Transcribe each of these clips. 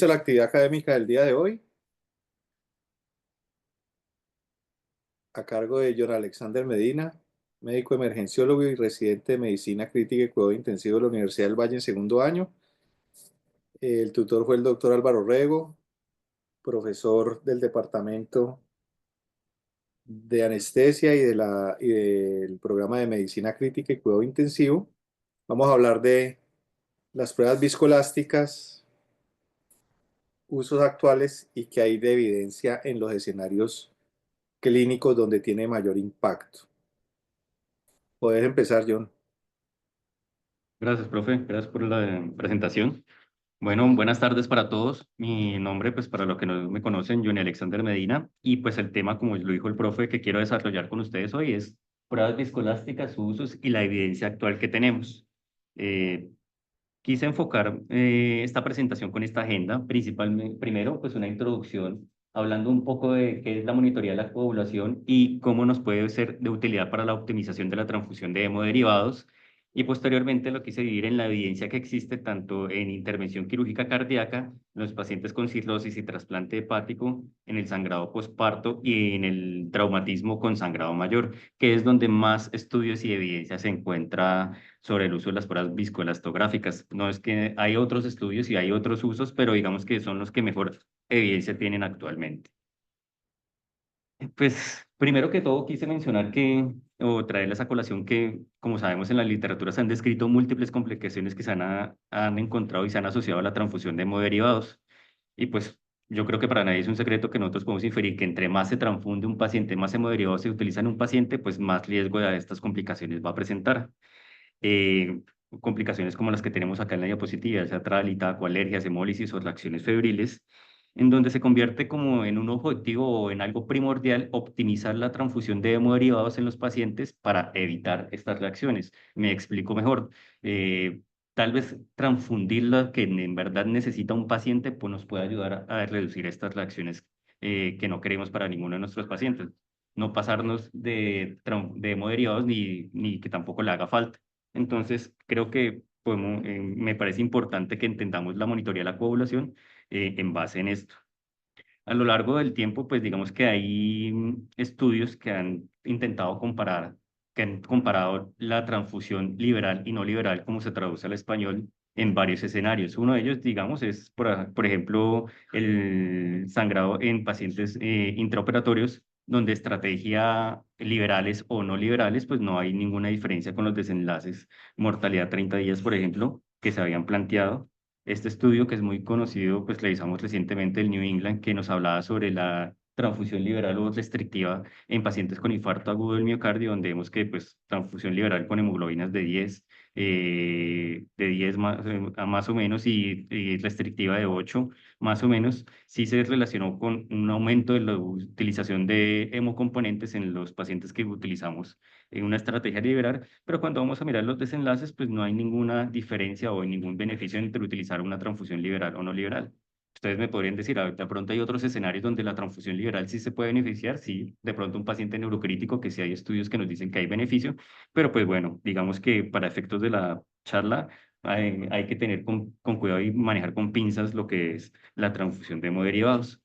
La actividad académica del día de hoy, a cargo de John Alexander Medina, médico emergenciólogo y residente de Medicina Crítica y Cuidado Intensivo de la Universidad del Valle en segundo año. El tutor fue el doctor Álvaro Rego, profesor del Departamento de Anestesia y del programa de Medicina Crítica y Cuidado Intensivo. Vamos a hablar de las pruebas viscoelásticas, usos actuales y qué hay de evidencia en los escenarios clínicos donde tiene mayor impacto. Puedes empezar, John. Gracias, profe. Gracias por la presentación. Bueno, buenas tardes para todos. Mi nombre, pues para los que no me conocen, Johnny Alexander Medina. Y pues el tema, como lo dijo el profe, que quiero desarrollar con ustedes hoy es pruebas viscoelásticas, sus usos y la evidencia actual que tenemos. Eh, Quise enfocar esta presentación con esta agenda, principalmente, primero, pues una introducción, hablando un poco de qué es la monitoría de la coagulación y cómo nos puede ser de utilidad para la optimización de la transfusión de hemoderivados. Y posteriormente lo quise dividir en la evidencia que existe tanto en intervención quirúrgica cardíaca, en los pacientes con cirrosis y trasplante hepático, en el sangrado posparto y en el traumatismo con sangrado mayor, que es donde más estudios y evidencia se encuentra sobre el uso de las pruebas viscoelastográficas. No es que hay otros estudios y hay otros usos, pero digamos que son los que mejor evidencia tienen actualmente. Pues primero que todo quise mencionar o traerles a colación que, como sabemos, en la literatura se han descrito múltiples complicaciones que han encontrado y se han asociado a la transfusión de hemoderivados. Y pues yo creo que para nadie es un secreto que nosotros podemos inferir que entre más se transfunde un paciente, más hemoderivados se utilizan en un paciente, pues más riesgo de estas complicaciones va a presentar. eh, Complicaciones como las que tenemos acá en la diapositiva, ya sea trálita, alergias, hemólisis o reacciones febriles, en donde se convierte como en un objetivo o en algo primordial optimizar la transfusión de hemoderivados en los pacientes para evitar estas reacciones. Me explico mejor. Eh, Tal vez transfundir lo que en verdad necesita un paciente pues nos puede ayudar a reducir estas reacciones que no queremos para ninguno de nuestros pacientes. No pasarnos de hemoderivados ni que tampoco le haga falta. Entonces, creo que me parece importante que entendamos la monitoría de la coagulación en base en esto. A lo largo del tiempo, pues digamos que hay estudios que han intentado comparar, que han comparado la transfusión liberal y no liberal, como se traduce al español, en varios escenarios. Uno de ellos, digamos, es, por ejemplo, el sangrado en pacientes intraoperatorios, donde estrategia liberales o no liberales, pues no hay ninguna diferencia con los desenlaces, mortalidad 30 días, por ejemplo, que se habían planteado. Este estudio, que es muy conocido, pues realizamos recientemente el New England, que nos hablaba sobre la transfusión liberal o restrictiva en pacientes con infarto agudo del miocardio, donde vemos que pues transfusión liberal con hemoglobinas de 10 más, a más o menos y restrictiva de 8 más o menos, sí se relacionó con un aumento de la utilización de hemocomponentes en los pacientes que utilizamos en una estrategia liberal, pero cuando vamos a mirar los desenlaces, pues no hay ninguna diferencia o ningún beneficio entre utilizar una transfusión liberal o no liberal. Ustedes me podrían decir, de pronto hay otros escenarios donde la transfusión liberal sí se puede beneficiar, sí, de pronto un paciente neurocrítico, que sí hay estudios que nos dicen que hay beneficio, pero pues bueno, digamos que para efectos de la charla hay que tener con cuidado y manejar con pinzas lo que es la transfusión de hemoderivados.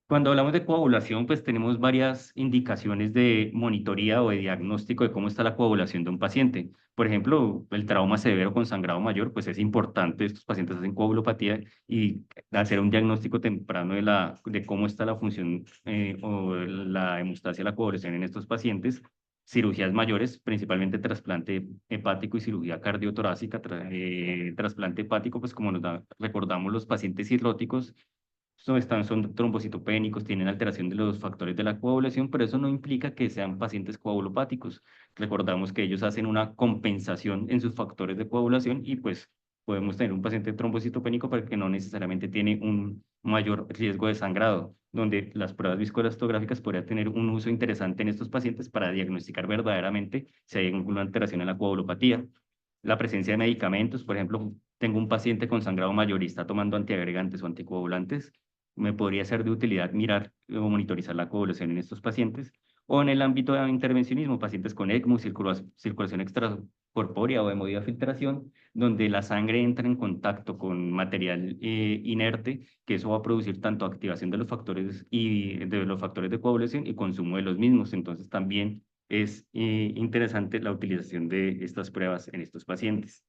Cuando hablamos de coagulación, pues tenemos varias indicaciones de monitoría o de diagnóstico de cómo está la coagulación de un paciente. Por ejemplo, el trauma severo con sangrado mayor, pues es importante, estos pacientes hacen coagulopatía y hacer un diagnóstico temprano de cómo está la función o la hemostasia de la coagulación en estos pacientes. Cirugías mayores, principalmente trasplante hepático y cirugía cardiotorácica, trasplante hepático, pues como recordamos los pacientes cirróticos son trombocitopénicos, tienen alteración de los factores de la coagulación, pero eso no implica que sean pacientes coagulopáticos. Recordamos que ellos hacen una compensación en sus factores de coagulación y pues podemos tener un paciente trombocitopénico pero que no necesariamente tiene un mayor riesgo de sangrado, donde las pruebas viscoelastográficas podrían tener un uso interesante en estos pacientes para diagnosticar verdaderamente si hay alguna alteración en la coagulopatía. La presencia de medicamentos, por ejemplo, tengo un paciente con sangrado mayor y está tomando antiagregantes o anticoagulantes, me podría ser de utilidad mirar o monitorizar la coagulación en estos pacientes. O en el ámbito de intervencionismo, pacientes con ECMO, circulación extracorpórea o hemodiafiltración, donde la sangre entra en contacto con material inerte, que eso va a producir tanto activación de los factores y de los factores de coagulación y consumo de los mismos. Entonces también es interesante la utilización de estas pruebas en estos pacientes.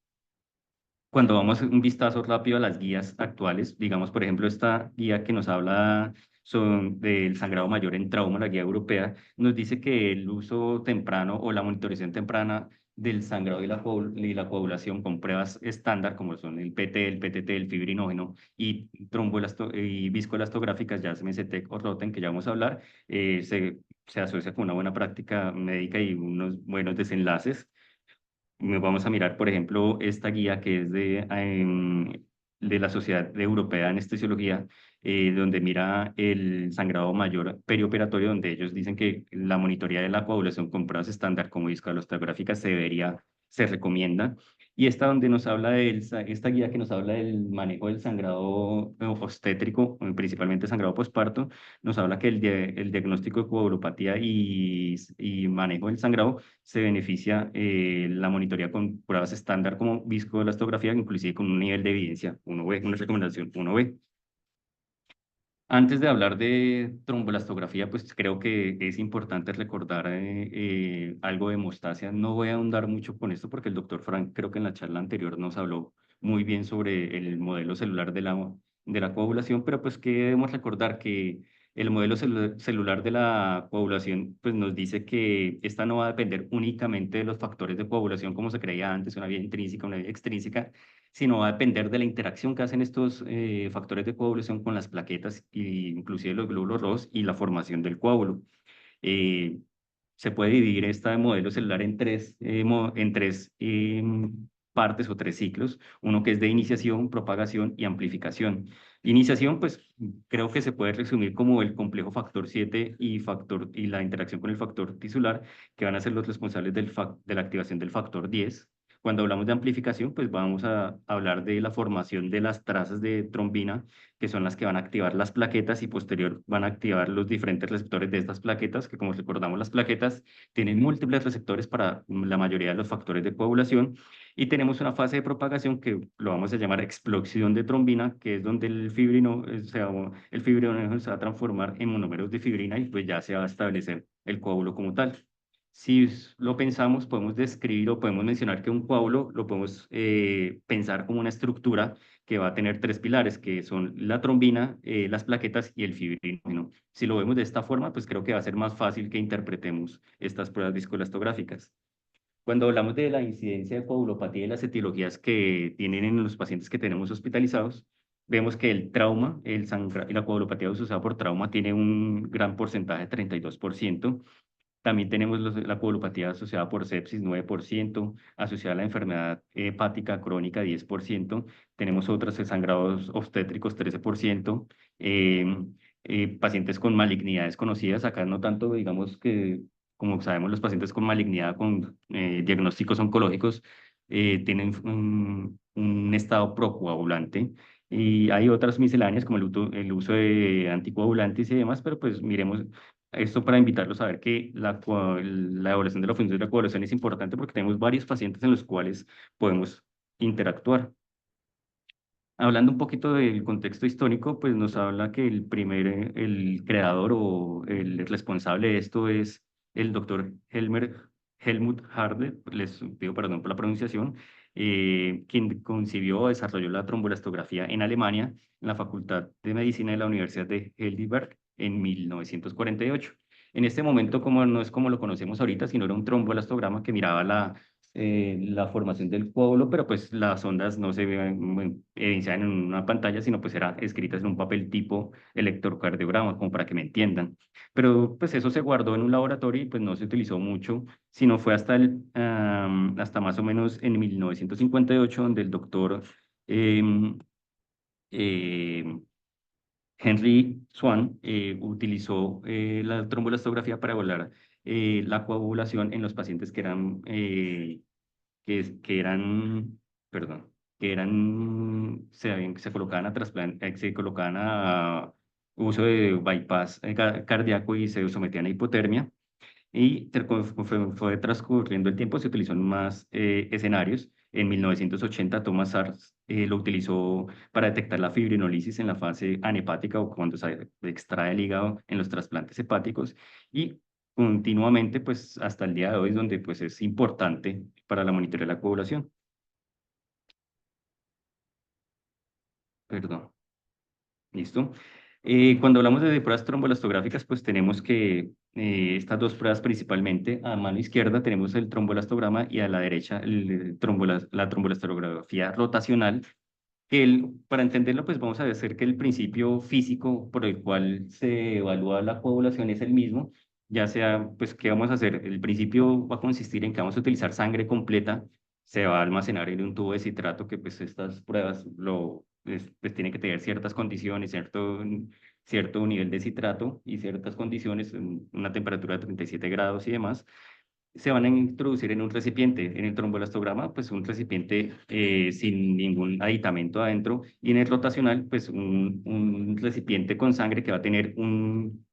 Cuando vamos un vistazo rápido a las guías actuales, digamos, por ejemplo, esta guía que nos habla del sangrado mayor en trauma, la guía europea, nos dice que el uso temprano o la monitorización temprana del sangrado y la coagulación con pruebas estándar, como son el PT, el PTT, el fibrinógeno y y viscoelastográficas, ya sea MST o Roten, que ya vamos a hablar, se asocia con una buena práctica médica y unos buenos desenlaces. Vamos a mirar, por ejemplo, esta guía que es de la Sociedad Europea de Anestesiología, donde mira el sangrado mayor perioperatorio, donde ellos dicen que la monitoría de la coagulación con pruebas estándar como viscoelastográficas se recomienda. Y esta donde nos habla esta guía que nos habla del manejo del sangrado obstétrico, principalmente sangrado posparto, nos habla que el diagnóstico de coagulopatía y manejo del sangrado se beneficia la monitoría con pruebas estándar como viscoelastografía, inclusive con un nivel de evidencia 1B, una recomendación 1B. Antes de hablar de trombolastografía, pues creo que es importante recordar algo de hemostasia. No voy a ahondar mucho con esto porque el doctor Frank creo que en la charla anterior nos habló muy bien sobre el modelo celular de la coagulación, pero pues que debemos recordar que el modelo celular de la coagulación pues nos dice que esta no va a depender únicamente de los factores de coagulación como se creía antes, una vía intrínseca, una vía extrínseca, sino va a depender de la interacción que hacen estos factores de coagulación con las plaquetas e inclusive los glóbulos rojos y la formación del coágulo. Eh, Se puede dividir este modelo celular en tres partes o tres ciclos, uno que es de iniciación, propagación y amplificación. Iniciación, pues creo que se puede resumir como el complejo factor 7 y la interacción con el factor tisular, que van a ser los responsables de la activación del factor 10. Cuando hablamos de amplificación, pues vamos a hablar de la formación de las trazas de trombina, que son las que van a activar las plaquetas y posterior van a activar los diferentes receptores de estas plaquetas, que como recordamos las plaquetas tienen múltiples receptores para la mayoría de los factores de coagulación. Y tenemos una fase de propagación que lo vamos a llamar explosión de trombina, que es donde el fibrinógeno se va a transformar en monómeros de fibrina y pues ya se va a establecer el coágulo como tal. Si lo pensamos, podemos describir o podemos mencionar que un coágulo lo podemos pensar como una estructura que va a tener tres pilares, que son la trombina, las plaquetas y el fibrinógeno. Si lo vemos de esta forma, pues creo que va a ser más fácil que interpretemos estas pruebas viscoelastográficas. Cuando hablamos de la incidencia de coagulopatía y las etiologías que tienen en los pacientes que tenemos hospitalizados, vemos que el trauma y la coagulopatía asociada por trauma tiene un gran porcentaje, 32%. También tenemos la coagulopatía asociada por sepsis, 9%, asociada a la enfermedad hepática crónica, 10%. Tenemos otras sangrados obstétricos, 13%. Pacientes con malignidades conocidas, acá no tanto, digamos que, como sabemos, los pacientes con malignidad, con diagnósticos oncológicos, tienen un estado procoagulante. Y hay otras misceláneas como el uso de anticoagulantes y demás, pero pues miremos esto para invitarlos a ver que la evaluación de la función de la coagulación es importante porque tenemos varios pacientes en los cuales podemos interactuar. Hablando un poquito del contexto histórico, pues nos habla que el creador o el responsable de esto es el doctor Helmut Harder, les pido perdón por la pronunciación, quien concibió o desarrolló la trombolastografía en Alemania, en la Facultad de Medicina de la Universidad de Heidelberg en 1948. En este momento, como no es como lo conocemos ahorita, sino era un trombolastograma que miraba la formación del coágulo, pero pues las ondas no se evidenciaban en una pantalla, sino pues eran escritas en un papel tipo electrocardiograma, como para que me entiendan. Pero pues eso se guardó en un laboratorio y pues no se utilizó mucho, sino fue hasta más o menos en 1958, donde el doctor em, em, Henry Swan utilizó la trombolastografía para evaluar la coagulación en los pacientes que eran, perdón, se colocaban se colocaban a uso de bypass cardíaco y se sometían a hipotermia. y fue transcurriendo el tiempo, se utilizó en más escenarios. En 1980, Thomas Sars lo utilizó para detectar la fibrinolisis en la fase anhepática o cuando se extrae el hígado en los trasplantes hepáticos y continuamente, pues hasta el día de hoy, donde pues es importante para la monitoreo de la coagulación. Perdón. ¿Listo? Cuando hablamos de pruebas trombolastográficas, pues tenemos que estas dos pruebas principalmente, a mano izquierda tenemos el trombolastograma y a la derecha la trombolastografía rotacional, para entenderlo, pues vamos a hacer que el principio físico por el cual se evalúa la coagulación es el mismo, ya sea, pues, ¿qué vamos a hacer? El principio va a consistir en que vamos a utilizar sangre completa, se va a almacenar en un tubo de citrato, que pues estas pruebas pues tienen que tener ciertas condiciones, cierto nivel de citrato y ciertas condiciones, una temperatura de 37 grados y demás se van a introducir en un recipiente. En el trombolastograma, pues un recipiente sin ningún aditamento adentro. Y en el rotacional, pues un recipiente con sangre que va a tener un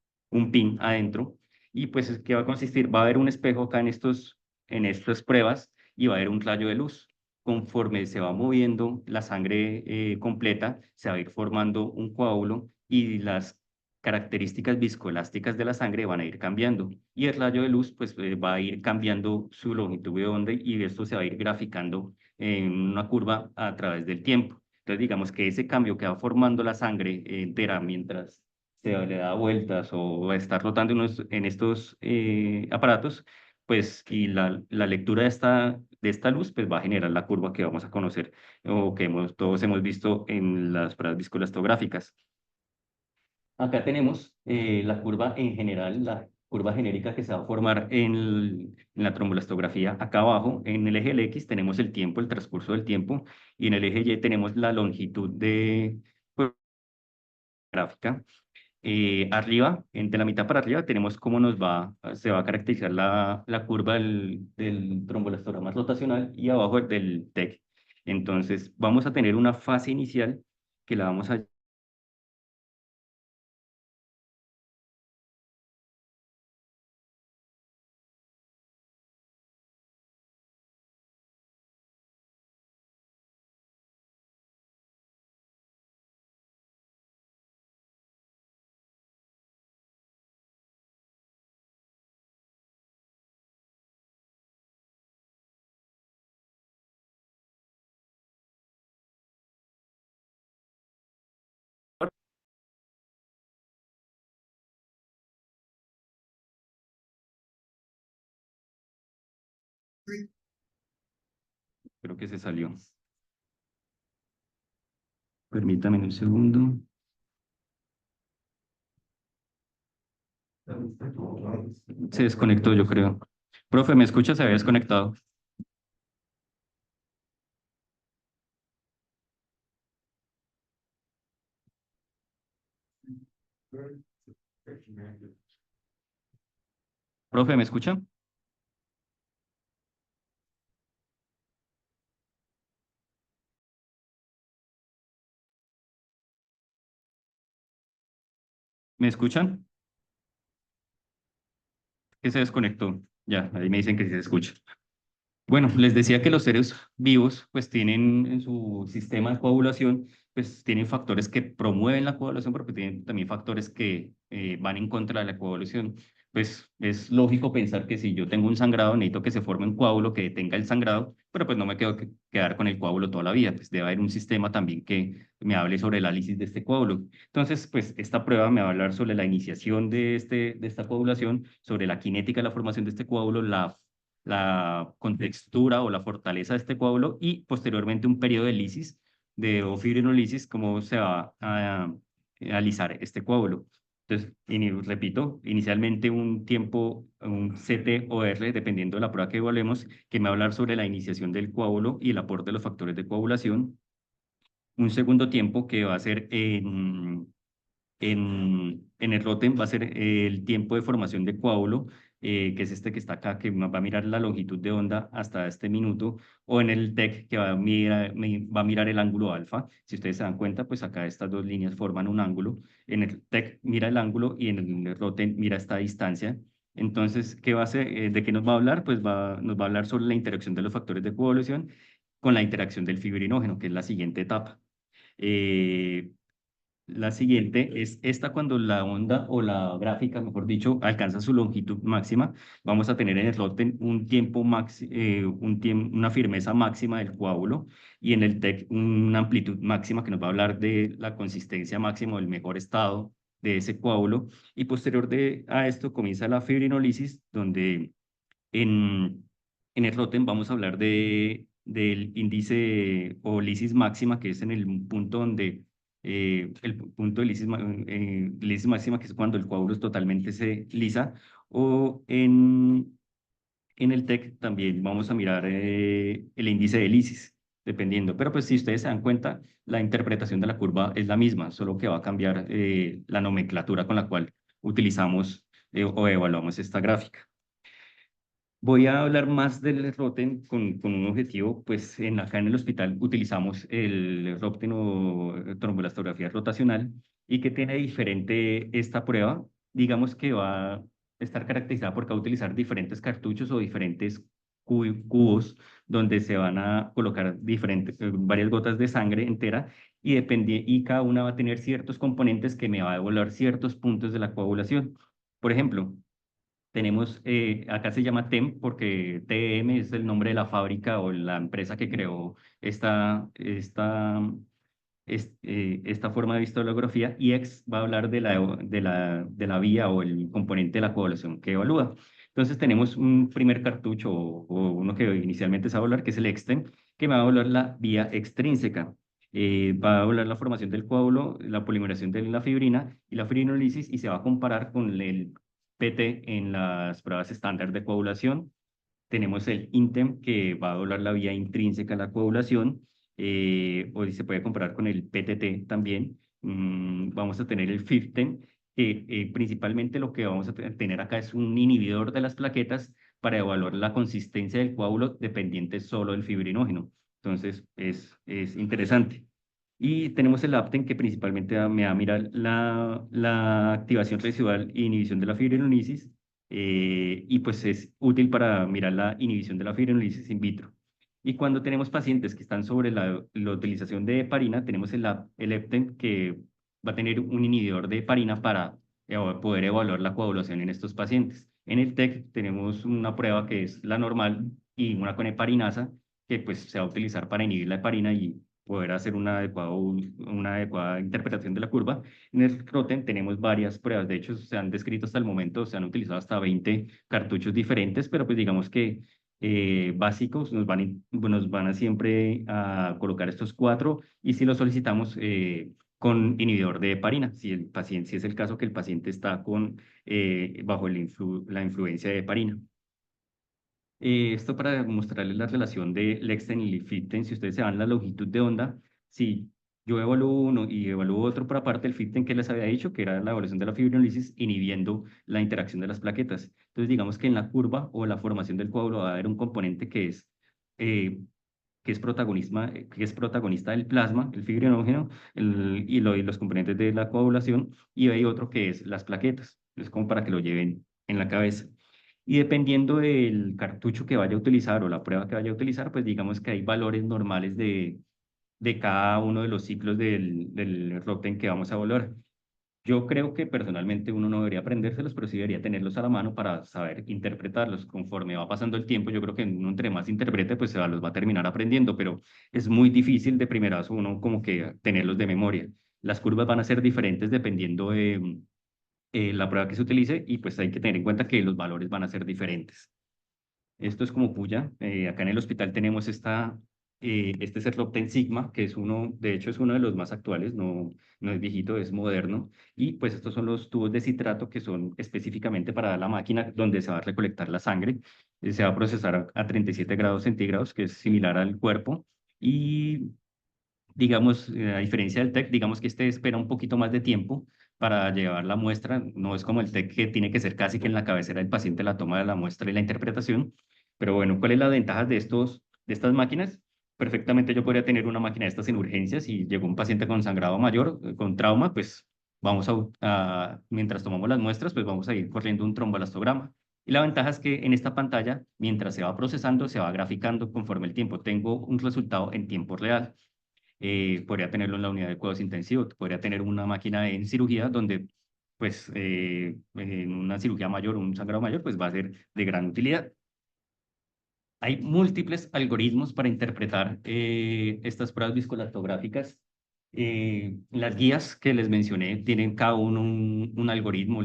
pin adentro. Y pues, ¿qué va a consistir? Va a haber un espejo acá en estas pruebas y va a haber un rayo de luz. Conforme se va moviendo la sangre completa, se va a ir formando un coágulo y las características viscoelásticas de la sangre van a ir cambiando y el rayo de luz pues va a ir cambiando su longitud de onda y esto se va a ir graficando en una curva a través del tiempo. Entonces digamos que ese cambio que va formando la sangre entera mientras se le da vueltas o está rotando en estos aparatos, pues y la lectura de esta luz pues va a generar la curva que vamos a conocer o que todos hemos visto en las pruebas viscoelastográficas. Acá tenemos la curva en general, la curva genérica que se va a formar en la trombolastografía. Acá abajo, en el eje del X, tenemos el tiempo, el transcurso del tiempo, y en el eje Y tenemos la longitud de pues, gráfica. Arriba, de la mitad para arriba, tenemos cómo se va a caracterizar la curva del trombolastograma rotacional y abajo del TEC. Entonces, vamos a tener una fase inicial que la vamos a... Creo que se salió. Permítame un segundo. Se desconectó, yo creo. Profe, ¿me escucha? Se había desconectado. Profe, ¿me escucha? ¿Me escuchan? Que se desconectó. Ya, ahí me dicen que sí se escucha. Bueno, les decía que los seres vivos pues tienen en su sistema de coagulación, pues tienen factores que promueven la coagulación, pero que tienen también factores que van en contra de la coagulación. Pues es lógico pensar que si yo tengo un sangrado, necesito que se forme un coágulo que detenga el sangrado, pero pues no me quedo que quedar con el coágulo toda la vida, pues debe haber un sistema también que me hable sobre el análisis de este coágulo. Entonces, pues esta prueba me va a hablar sobre la iniciación de esta coagulación, sobre la cinética de la formación de este coágulo, la contextura o la fortaleza de este coágulo y posteriormente un periodo de lisis, o fibrinolisis, cómo se va a alisar este coágulo. Entonces, repito, inicialmente un tiempo, un CT o R, dependiendo de la prueba que evaluemos, que me va a hablar sobre la iniciación del coágulo y el aporte de los factores de coagulación. Un segundo tiempo que va a ser en el ROTEM va a ser el tiempo de formación de coágulo, que es este que está acá, que va a mirar la longitud de onda hasta este minuto, o en el TEC, que va a mirar el ángulo alfa. Si ustedes se dan cuenta, pues acá estas dos líneas forman un ángulo. En el TEC mira el ángulo y en el ROTEM mira esta distancia. Entonces, ¿qué va a hacer, de qué nos va a hablar? Pues nos va a hablar sobre la interacción de los factores de coevolución con la interacción del fibrinógeno, que es la siguiente etapa. Eh, la siguiente es esta cuando la onda o la gráfica, mejor dicho, alcanza su longitud máxima. Vamos a tener en el ROTEN un tiempo una firmeza máxima del coágulo y en el TEC una amplitud máxima que nos va a hablar de la consistencia máxima o el mejor estado de ese coágulo. Y posterior a esto comienza la fibrinolisis, donde en, en el ROTEM vamos a hablar del índice o lisis máxima, que es en el punto donde el punto de lisis máxima, que es cuando el coágulo totalmente se lisa, o en el TEC también vamos a mirar el índice de lisis, dependiendo. Pero pues si ustedes se dan cuenta, la interpretación de la curva es la misma, solo que va a cambiar la nomenclatura con la cual utilizamos o evaluamos esta gráfica. Voy a hablar más del ROTEN con un objetivo, pues acá en el hospital utilizamos el ROTEN o tromboelastografía rotacional y que tiene diferente esta prueba, digamos que va a estar caracterizada porque va a utilizar diferentes cartuchos o diferentes cubos donde se van a colocar varias gotas de sangre entera y cada una va a tener ciertos componentes que me va a evaluar ciertos puntos de la coagulación. Por ejemplo, tenemos, acá se llama TEM porque TM es el nombre de la fábrica o la empresa que creó esta forma de vistelografía y X va a hablar de la vía o el componente de la coagulación que evalúa. Entonces tenemos un primer cartucho o uno que inicialmente se va a hablar, que es el EXTEM, que me va a hablar la vía extrínseca. Va a hablar la formación del coágulo, la polimerización de la fibrina y la fibrinolisis y se va a comparar con el PT en las pruebas estándar de coagulación. Tenemos el INTEM que va a doblar la vía intrínseca a la coagulación, o se puede comparar con el PTT también. Vamos a tener el FIFTEM, que principalmente lo que vamos a tener acá es un inhibidor de las plaquetas para evaluar la consistencia del coágulo dependiente solo del fibrinógeno. Entonces, es interesante. Y tenemos el APTEN que principalmente me va a mirar la activación residual e inhibición de la fibrinolisis y pues es útil para mirar la inhibición de la fibrinolisis in vitro. Y cuando tenemos pacientes que están sobre la utilización de heparina, tenemos el EPTEN que va a tener un inhibidor de heparina para poder evaluar la coagulación en estos pacientes. En el TEC tenemos una prueba que es la normal y una con heparinasa que pues se va a utilizar para inhibir la heparina y poder hacer una adecuada interpretación de la curva. En el ROTEM tenemos varias pruebas, de hecho se han descrito hasta el momento, se han utilizado hasta 20 cartuchos diferentes, pero pues digamos que básicos nos van a siempre a colocar estos cuatro y si lo solicitamos con inhibidor de heparina, si es el caso que el paciente está bajo la influencia de heparina. Esto para mostrarles la relación de Lexten y Liften. Si ustedes se van la longitud de onda, si yo evalúo uno y evalúo otro por aparte del Liften que les había dicho, que era la evaluación de la fibrinolisis, inhibiendo la interacción de las plaquetas. Entonces, digamos que en la curva o la formación del coágulo va a haber un componente eh, que es protagonista del plasma, el fibrinógeno, y los componentes de la coagulación, y hay otro que es las plaquetas. Es como para que lo lleven en la cabeza. Y dependiendo del cartucho que vaya a utilizar o la prueba que vaya a utilizar, pues digamos que hay valores normales de cada uno de los ciclos del ROTEM que vamos a evaluar. Yo creo que personalmente uno no debería aprendérselos, pero sí debería tenerlos a la mano para saber interpretarlos. Conforme va pasando el tiempo, yo creo que uno entre más interprete, pues los va a terminar aprendiendo, pero es muy difícil de primerazo uno como que tenerlos de memoria. Las curvas van a ser diferentes dependiendo de la prueba que se utilice y pues hay que tener en cuenta que los valores van a ser diferentes. Esto es como puya. Acá en el hospital tenemos este Serlopten Sigma, que es de hecho es uno de los más actuales, no es viejito, es moderno. Y pues estos son los tubos de citrato que son específicamente para la máquina donde se va a recolectar la sangre. Se va a procesar a 37 grados centígrados, que es similar al cuerpo. Y digamos, a diferencia del TEC, digamos que este espera un poquito más de tiempo para llevar la muestra. No es como el TEC que tiene que ser casi que en la cabecera del paciente la toma de la muestra y la interpretación. Pero bueno, ¿cuál es la ventaja de estas máquinas? Perfectamente yo podría tener una máquina de estas en urgencias y llegó un paciente con sangrado mayor, con trauma, pues mientras tomamos las muestras, pues vamos a ir corriendo un tromboelastograma. Y la ventaja es que en esta pantalla, mientras se va procesando, se va graficando conforme el tiempo. Tengo un resultado en tiempo real. Podría tenerlo en la unidad de cuidados intensivos, podría tener una máquina en cirugía donde, pues, en una cirugía mayor, un sangrado mayor, pues va a ser de gran utilidad. Hay múltiples algoritmos para interpretar estas pruebas viscoelastográficas. Las guías que les mencioné tienen cada uno un algoritmo.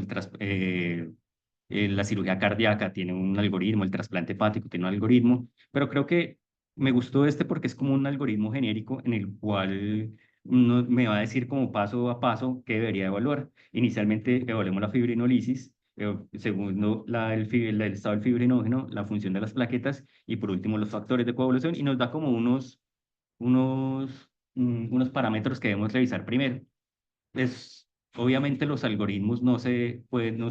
La cirugía cardíaca tiene un algoritmo, el trasplante hepático tiene un algoritmo, pero creo que me gustó este porque es como un algoritmo genérico en el cual uno me va a decir como paso a paso qué debería evaluar. Inicialmente evaluemos la fibrinolisis, segundo el estado del fibrinógeno, la función de las plaquetas y por último los factores de coagulación y nos da como unos parámetros que debemos revisar primero. Obviamente los algoritmos no se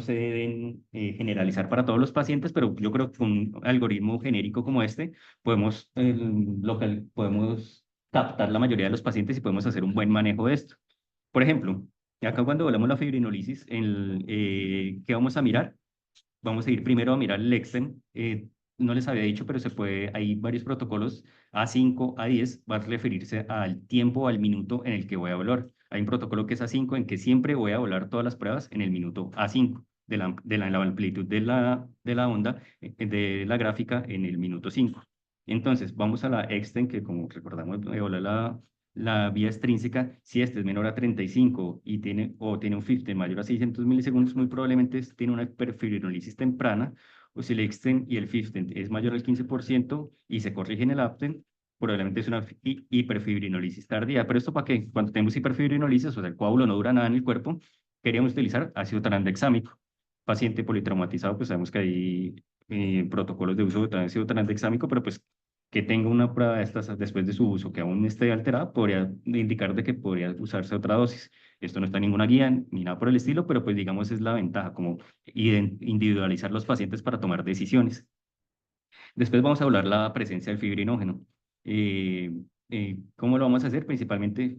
deben generalizar para todos los pacientes, pero yo creo que con un algoritmo genérico como este podemos captar la mayoría de los pacientes y podemos hacer un buen manejo de esto. Por ejemplo, acá cuando hablamos de la fibrinolisis, ¿qué vamos a mirar? Vamos a ir primero a mirar el Extem. No les había dicho, pero hay varios protocolos A5, A10, va a referirse al tiempo, al minuto en el que voy a evaluar. Hay un protocolo que es A5 en que siempre voy a evaluar todas las pruebas en el minuto A5, la amplitud de la onda, de la gráfica en el minuto 5. Entonces, vamos a la Extem, que como recordamos, evalúa la vía extrínseca. Si este es menor a 35 o tiene un 50 mayor a 600 milisegundos, muy probablemente tiene una hiperfibrinolisis temprana, o si el exten y el 50 es mayor al 15% y se corrige en el apten, probablemente es una hiperfibrinolisis tardía. ¿Pero esto para qué? Cuando tenemos hiperfibrinolisis, o sea, el coágulo no dura nada en el cuerpo, queríamos utilizar ácido tranexámico. Paciente politraumatizado, pues sabemos que hay protocolos de uso de ácido tranexámico, pero pues que tenga una prueba de estas después de su uso que aún esté alterada, podría indicar de que podría usarse otra dosis. Esto no está en ninguna guía ni nada por el estilo, pero pues digamos es la ventaja, como individualizar los pacientes para tomar decisiones. Después vamos a hablar la presencia del fibrinógeno. Eh, ¿Cómo lo vamos a hacer? Principalmente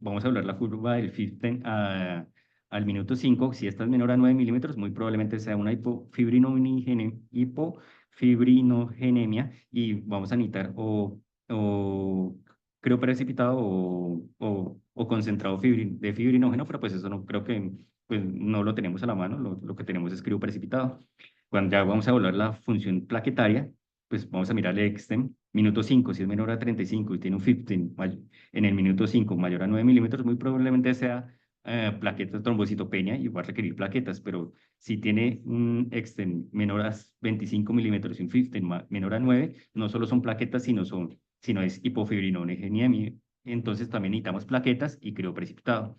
vamos a hablar la curva del 15 al minuto 5. Si esta es menor a 9 milímetros, muy probablemente sea una hipofibrinogénemia y vamos a necesitar o creo precipitado o concentrado de fibrinógeno, pero pues eso no creo que pues, no lo tenemos a la mano, lo que tenemos es precipitado. Cuando ya vamos a evaluar la función plaquetaria, pues vamos a mirar el extem, minuto 5, si es menor a 35 y tiene un 15 en el minuto 5 mayor a 9 milímetros, muy probablemente sea plaquetas trombocitopenia y va a requerir plaquetas, pero si tiene un extem menor a 25 milímetros y un 15 menor a 9, no solo son plaquetas, sino es hipofibrinogenia. Entonces también necesitamos plaquetas y crioprecipitado.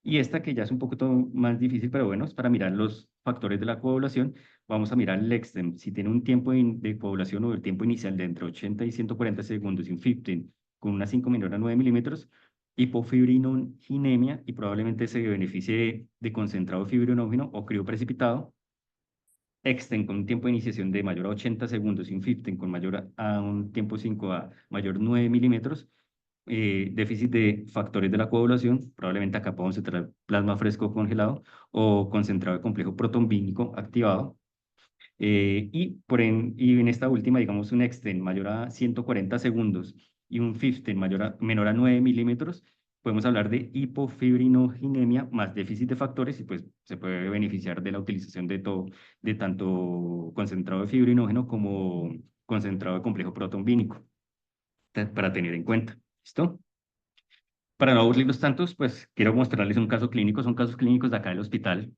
Y esta que ya es un poquito más difícil, pero bueno, es para mirar los factores de la coagulación. Vamos a mirar el extem. Si tiene un tiempo de coagulación o el tiempo inicial de entre 80 y 140 segundos y un 15 con una 5 menor a 9 milímetros, hipofibrinogénemia y probablemente se beneficie de concentrado fibrinógeno o crioprecipitado. Exten con un tiempo de iniciación de mayor a 80 segundos y un 15 con mayor a un tiempo 5 a mayor 9 milímetros, déficit de factores de la coagulación, probablemente acá podemos entrar plasma fresco congelado o concentrado de complejo protombínico activado. Y en esta última, digamos, un exten mayor a 140 segundos y un 15 menor a 9 milímetros, podemos hablar de hipofibrinogénemia más déficit de factores y pues se puede beneficiar de la utilización de tanto concentrado de fibrinógeno como concentrado de complejo protombínico, para tener en cuenta. ¿Listo? Para no aburrirlos tantos, pues quiero mostrarles un caso clínico. Son casos clínicos de acá del hospital.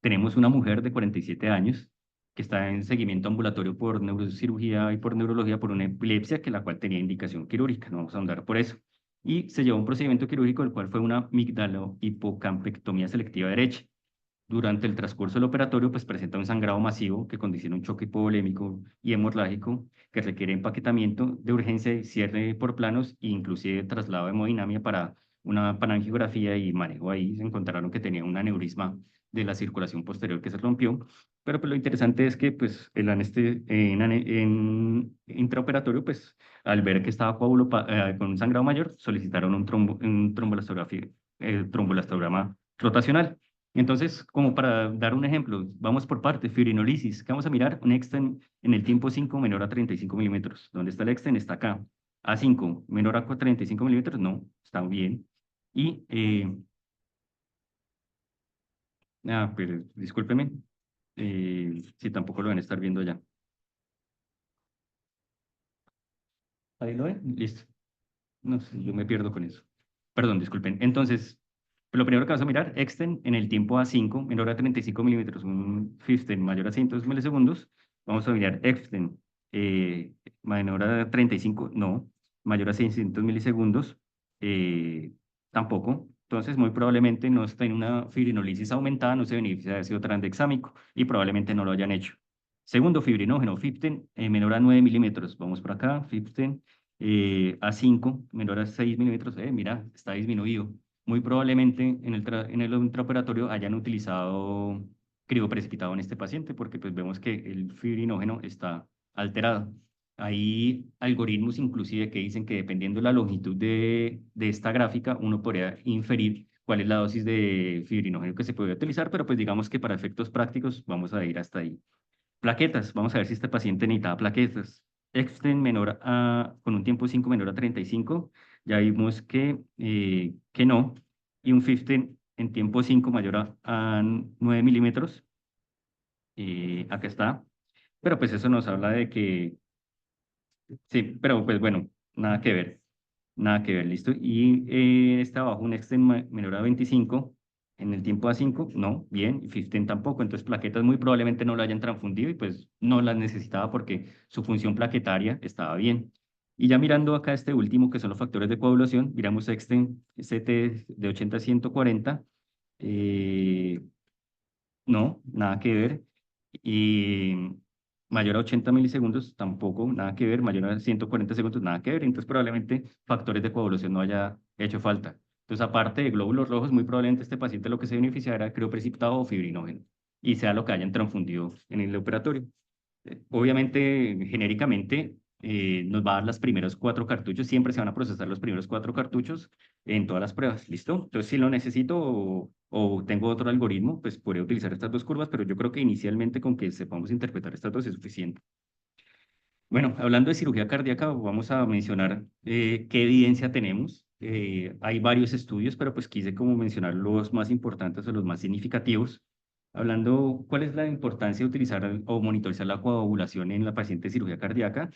Tenemos una mujer de 47 años que está en seguimiento ambulatorio por neurocirugía y por neurología por una epilepsia que la cual tenía indicación quirúrgica. No vamos a ahondar por eso. Y se llevó un procedimiento quirúrgico, el cual fue una amigdalo-hipocampectomía selectiva derecha. Durante el transcurso del operatorio, pues presenta un sangrado masivo que condiciona un choque hipovolémico y hemorrágico que requiere empaquetamiento de urgencia y cierre por planos e inclusive traslado de hemodinamia para una panangiografía y manejo. Ahí se encontraron que tenía un aneurisma de la circulación posterior que se rompió. Pero pues lo interesante es que pues en intraoperatorio, pues al ver que estaba con un sangrado mayor, solicitaron un trombolastograma rotacional. Entonces, como para dar un ejemplo, vamos por partes, fibrinolisis. ¿Qué vamos a mirar? Un exten en el tiempo 5 menor a 35 milímetros. ¿Dónde está el exten? Está acá. A5 menor a 35 milímetros, no, está bien. Y, pero discúlpeme, si tampoco lo van a estar viendo ya. Ahí lo ven, listo. No sé, yo me pierdo con eso. Perdón, disculpen. Entonces, lo primero que vas a mirar, exten en el tiempo A5 menor a 35 milímetros, un 15 mayor a 100 milisegundos. Vamos a mirar exten menor a 35, no, mayor a 600 milisegundos, tampoco. Entonces, muy probablemente no está en una fibrinolisis aumentada, no se beneficia de ácido tranexámico y probablemente no lo hayan hecho. Segundo fibrinógeno, 15 menor a 9 milímetros. Vamos por acá, 15 A5 menor a 6 milímetros, mira, está disminuido. Muy probablemente en el intraoperatorio hayan utilizado crioprecipitado en este paciente porque pues vemos que el fibrinógeno está alterado. Hay algoritmos inclusive que dicen que dependiendo de la longitud de esta gráfica, uno podría inferir cuál es la dosis de fibrinógeno que se puede utilizar, pero pues digamos que para efectos prácticos vamos a ir hasta ahí. Plaquetas, vamos a ver si este paciente necesitaba plaquetas. Exten menor con un tiempo 5 menor a 35, ya vimos que no. Y un 15 en tiempo 5 mayor a 9 milímetros, acá está. Pero pues eso nos habla de que, sí, pero pues bueno, nada que ver. Nada que ver, listo. Y está abajo un exten menor a 25 en el tiempo A5, no, bien, y 15 tampoco. Entonces plaquetas muy probablemente no lo hayan transfundido y pues no las necesitaba porque su función plaquetaria estaba bien. Y ya mirando acá este último, que son los factores de coagulación, miramos exten CT de 80 a 140, eh, no, nada que ver. Y mayor a 80 milisegundos, tampoco, nada que ver. Mayor a 140 segundos, nada que ver. Entonces, probablemente factores de coagulación no haya hecho falta. Entonces, aparte de glóbulos rojos, muy probablemente este paciente lo que se beneficiará era crioprecipitado o fibrinógeno y sea lo que hayan transfundido en el operatorio. Obviamente, genéricamente, nos va a dar los primeros 4 cartuchos. Siempre se van a procesar los primeros 4 cartuchos en todas las pruebas. ¿Listo? Entonces, si lo necesito o tengo otro algoritmo, pues podría utilizar estas dos curvas, pero yo creo que inicialmente con que sepamos interpretar estas dos es suficiente. Bueno, hablando de cirugía cardíaca, vamos a mencionar qué evidencia tenemos. Hay varios estudios, pero pues quise como mencionar los más importantes o los más significativos. Hablando, ¿cuál es la importancia de utilizar o monitorizar la coagulación en la paciente de cirugía cardíaca?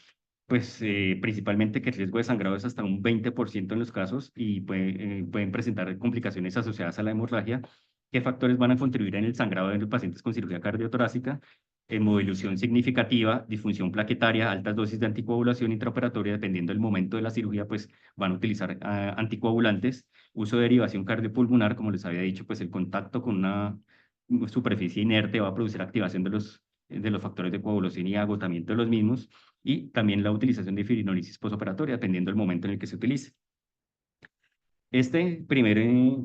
Pues principalmente que el riesgo de sangrado es hasta un 20% en los casos y pueden presentar complicaciones asociadas a la hemorragia. ¿Qué factores van a contribuir en el sangrado en los pacientes con cirugía cardiotorácica? Hemodilución significativa, disfunción plaquetaria, altas dosis de anticoagulación intraoperatoria, dependiendo del momento de la cirugía, pues van a utilizar anticoagulantes, uso de derivación cardiopulmonar, como les había dicho, pues el contacto con una superficie inerte va a producir activación de los factores de coagulación y agotamiento de los mismos, y también la utilización de fibrinolisis posoperatoria, dependiendo del momento en el que se utilice. Este primer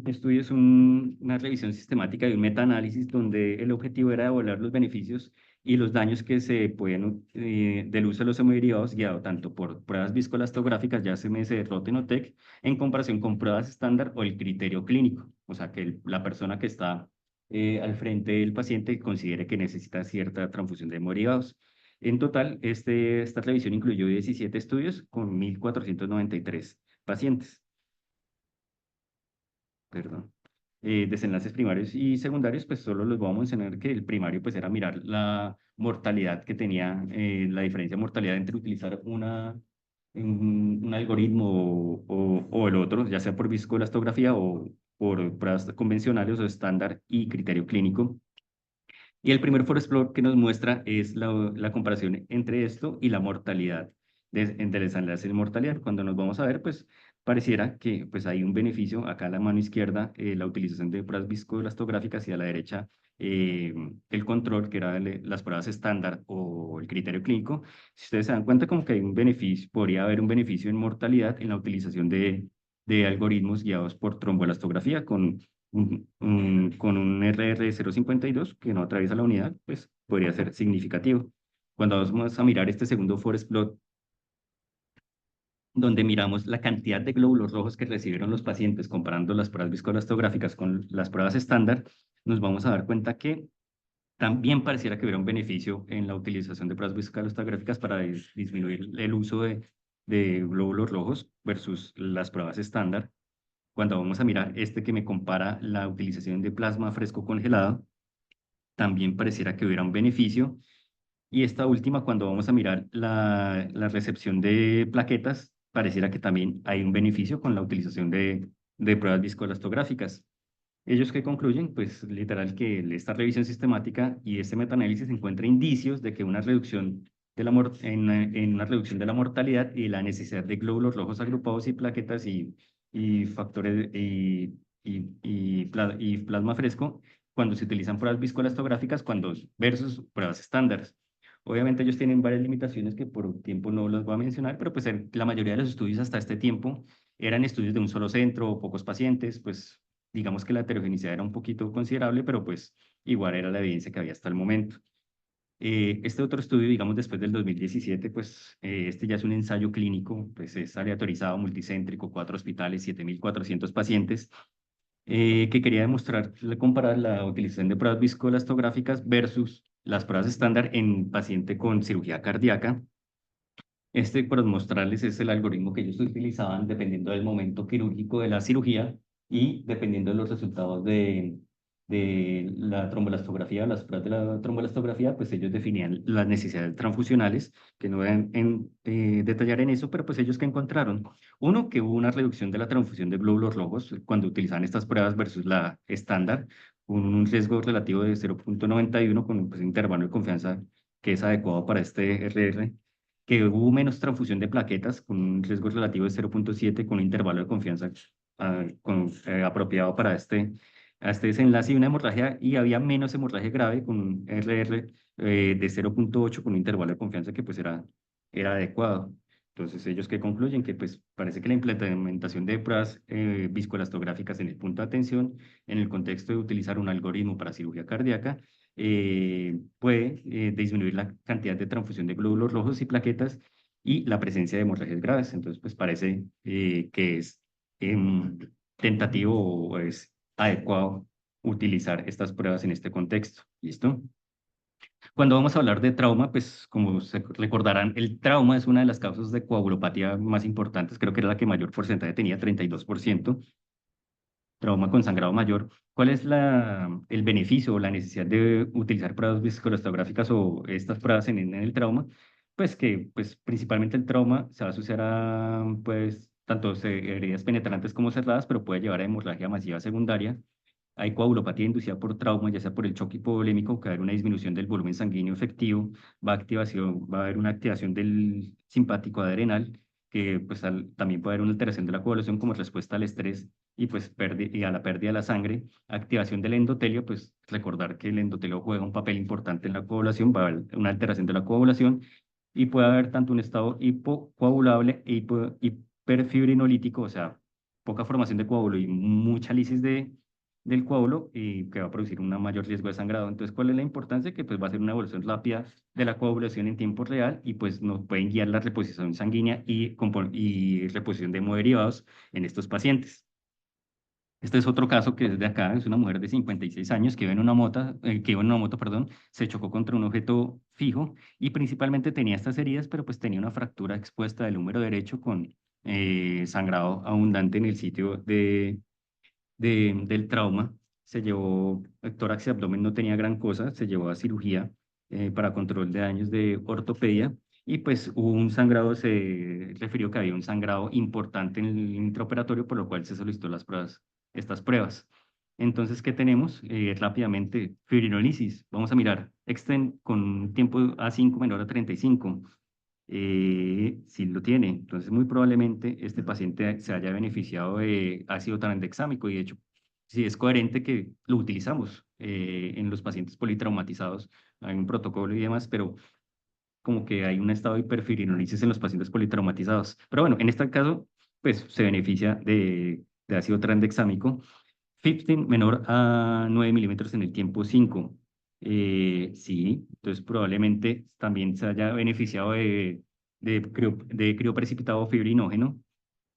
estudio es una revisión sistemática y un metaanálisis donde el objetivo era evaluar los beneficios y los daños que se pueden del uso de los hemoderivados guiado tanto por pruebas viscoelastográficas, ya CMS, Rotem o TEC, en comparación con pruebas estándar o el criterio clínico. O sea, que la persona que está al frente del paciente considere que necesita cierta transfusión de hemoderivados. En total, esta revisión incluyó 17 estudios con 1.493 pacientes. Perdón. Desenlaces primarios y secundarios, pues solo les voy a mencionar que el primario pues era mirar la mortalidad que tenía, la diferencia de mortalidad entre utilizar un algoritmo o el otro, ya sea por viscoelastografía o por pruebas convencionales o estándar y criterio clínico. Y el primer forest plot que nos muestra es la comparación entre esto y la mortalidad, entre desenlaces de mortalidad. Cuando nos vamos a ver, pues pareciera que pues hay un beneficio. Acá a la mano izquierda, la utilización de pruebas viscoelastográficas y a la derecha el control, que era las pruebas estándar o el criterio clínico. Si ustedes se dan cuenta, como que hay un beneficio, podría haber un beneficio en mortalidad en la utilización de algoritmos guiados por tromboelastografía con un RR052 que no atraviesa la unidad, pues podría ser significativo. Cuando vamos a mirar este segundo forest plot, donde miramos la cantidad de glóbulos rojos que recibieron los pacientes comparando las pruebas viscoelastográficas con las pruebas estándar, nos vamos a dar cuenta que también pareciera que hubiera un beneficio en la utilización de pruebas viscoelastográficas para disminuir el uso de glóbulos rojos versus las pruebas estándar. Cuando vamos a mirar este que me compara la utilización de plasma fresco congelado, también pareciera que hubiera un beneficio. Y esta última, cuando vamos a mirar la recepción de plaquetas, pareciera que también hay un beneficio con la utilización de pruebas viscoelastográficas. ¿Ellos qué concluyen? Pues literal que esta revisión sistemática y este metaanálisis encuentra indicios de que una reducción de en una reducción de la mortalidad y la necesidad de glóbulos rojos agrupados y plaquetas y factores y plasma fresco cuando se utilizan pruebas viscoelastográficas cuando versus pruebas estándares. Obviamente ellos tienen varias limitaciones que por tiempo no las voy a mencionar, pero pues la mayoría de los estudios hasta este tiempo eran estudios de un solo centro o pocos pacientes, pues digamos que la heterogeneidad era un poquito considerable, pero pues igual era la evidencia que había hasta el momento. Este otro estudio, digamos, después del 2017, pues este ya es un ensayo clínico, pues es aleatorizado, multicéntrico, 4 hospitales, 7.400 pacientes, que quería demostrar, comparar la utilización de pruebas viscoelastográficas versus las pruebas estándar en paciente con cirugía cardíaca. Este, para mostrarles, es el algoritmo que ellos utilizaban dependiendo del momento quirúrgico de la cirugía y dependiendo de los resultados de la trombolastografía, las pruebas de la trombolastografía, pues ellos definían las necesidades transfusionales, que no voy a detallar en eso, pero pues ellos que encontraron. Uno, que hubo una reducción de la transfusión de glóbulos rojos cuando utilizaban estas pruebas versus la estándar, con un riesgo relativo de 0,91 con pues, un intervalo de confianza que es adecuado para este RR, que hubo menos transfusión de plaquetas con un riesgo relativo de 0,7 con un intervalo de confianza apropiado para a este desenlace y una hemorragia, y había menos hemorragia grave con un RR de 0,8 con un intervalo de confianza que pues era adecuado. Entonces, ellos que concluyen que pues parece que la implementación de pruebas viscoelastográficas en el punto de atención, en el contexto de utilizar un algoritmo para cirugía cardíaca, puede disminuir la cantidad de transfusión de glóbulos rojos y plaquetas y la presencia de hemorragias graves. Entonces, pues parece que es em, tentativo o es adecuado utilizar estas pruebas en este contexto. ¿Listo? Cuando vamos a hablar de trauma, pues como se recordarán, el trauma es una de las causas de coagulopatía más importantes, creo que era la que mayor porcentaje tenía, 32%, trauma con sangrado mayor. ¿Cuál es el beneficio o la necesidad de utilizar pruebas viscoelastográficas o estas pruebas en el trauma? Pues que pues, principalmente el trauma se va a asociar a pues, tanto heridas penetrantes como cerradas, pero puede llevar a hemorragia masiva secundaria. Hay coagulopatía inducida por trauma, ya sea por el choque hipovolémico, que va a haber una disminución del volumen sanguíneo efectivo, va a haber una activación del simpático adrenal, que pues también puede haber una alteración de la coagulación como respuesta al estrés y pues y a la pérdida de la sangre, activación del endotelio, pues recordar que el endotelio juega un papel importante en la coagulación, va a haber una alteración de la coagulación y puede haber tanto un estado hipocoagulable e hiperfibrinolítico, o sea, poca formación de coágulo y mucha lisis del coágulo y que va a producir un mayor riesgo de sangrado. Entonces, ¿cuál es la importancia? Que pues va a ser una evolución rápida de la coagulación en tiempo real y pues nos pueden guiar la reposición sanguínea y reposición de hemoderivados en estos pacientes. Este es otro caso que es de acá, es una mujer de 56 años que iba en una moto, perdón, se chocó contra un objeto fijo y principalmente tenía estas heridas, pero pues tenía una fractura expuesta del húmero derecho con sangrado abundante en el sitio del trauma. Se llevó, el tórax y abdomen no tenía gran cosa, se llevó a cirugía para control de daños de ortopedia y pues hubo un sangrado, se refirió que había un sangrado importante en el intraoperatorio, por lo cual se solicitó estas pruebas. Entonces, ¿qué tenemos? Rápidamente, fibrinolisis. Vamos a mirar, Exten con tiempo A5 menor a 35. Sí lo tiene. Entonces, muy probablemente este paciente se haya beneficiado de ácido tranexámico y de hecho, sí es coherente que lo utilizamos en los pacientes politraumatizados. Hay un protocolo y demás, pero como que hay un estado de hiperfirinolisis en los pacientes politraumatizados. Pero bueno, en este caso, pues se beneficia de ácido tranexámico. 15 menor a 9 milímetros en el tiempo 5. Sí, entonces probablemente también se haya beneficiado de crioprecipitado fibrinógeno.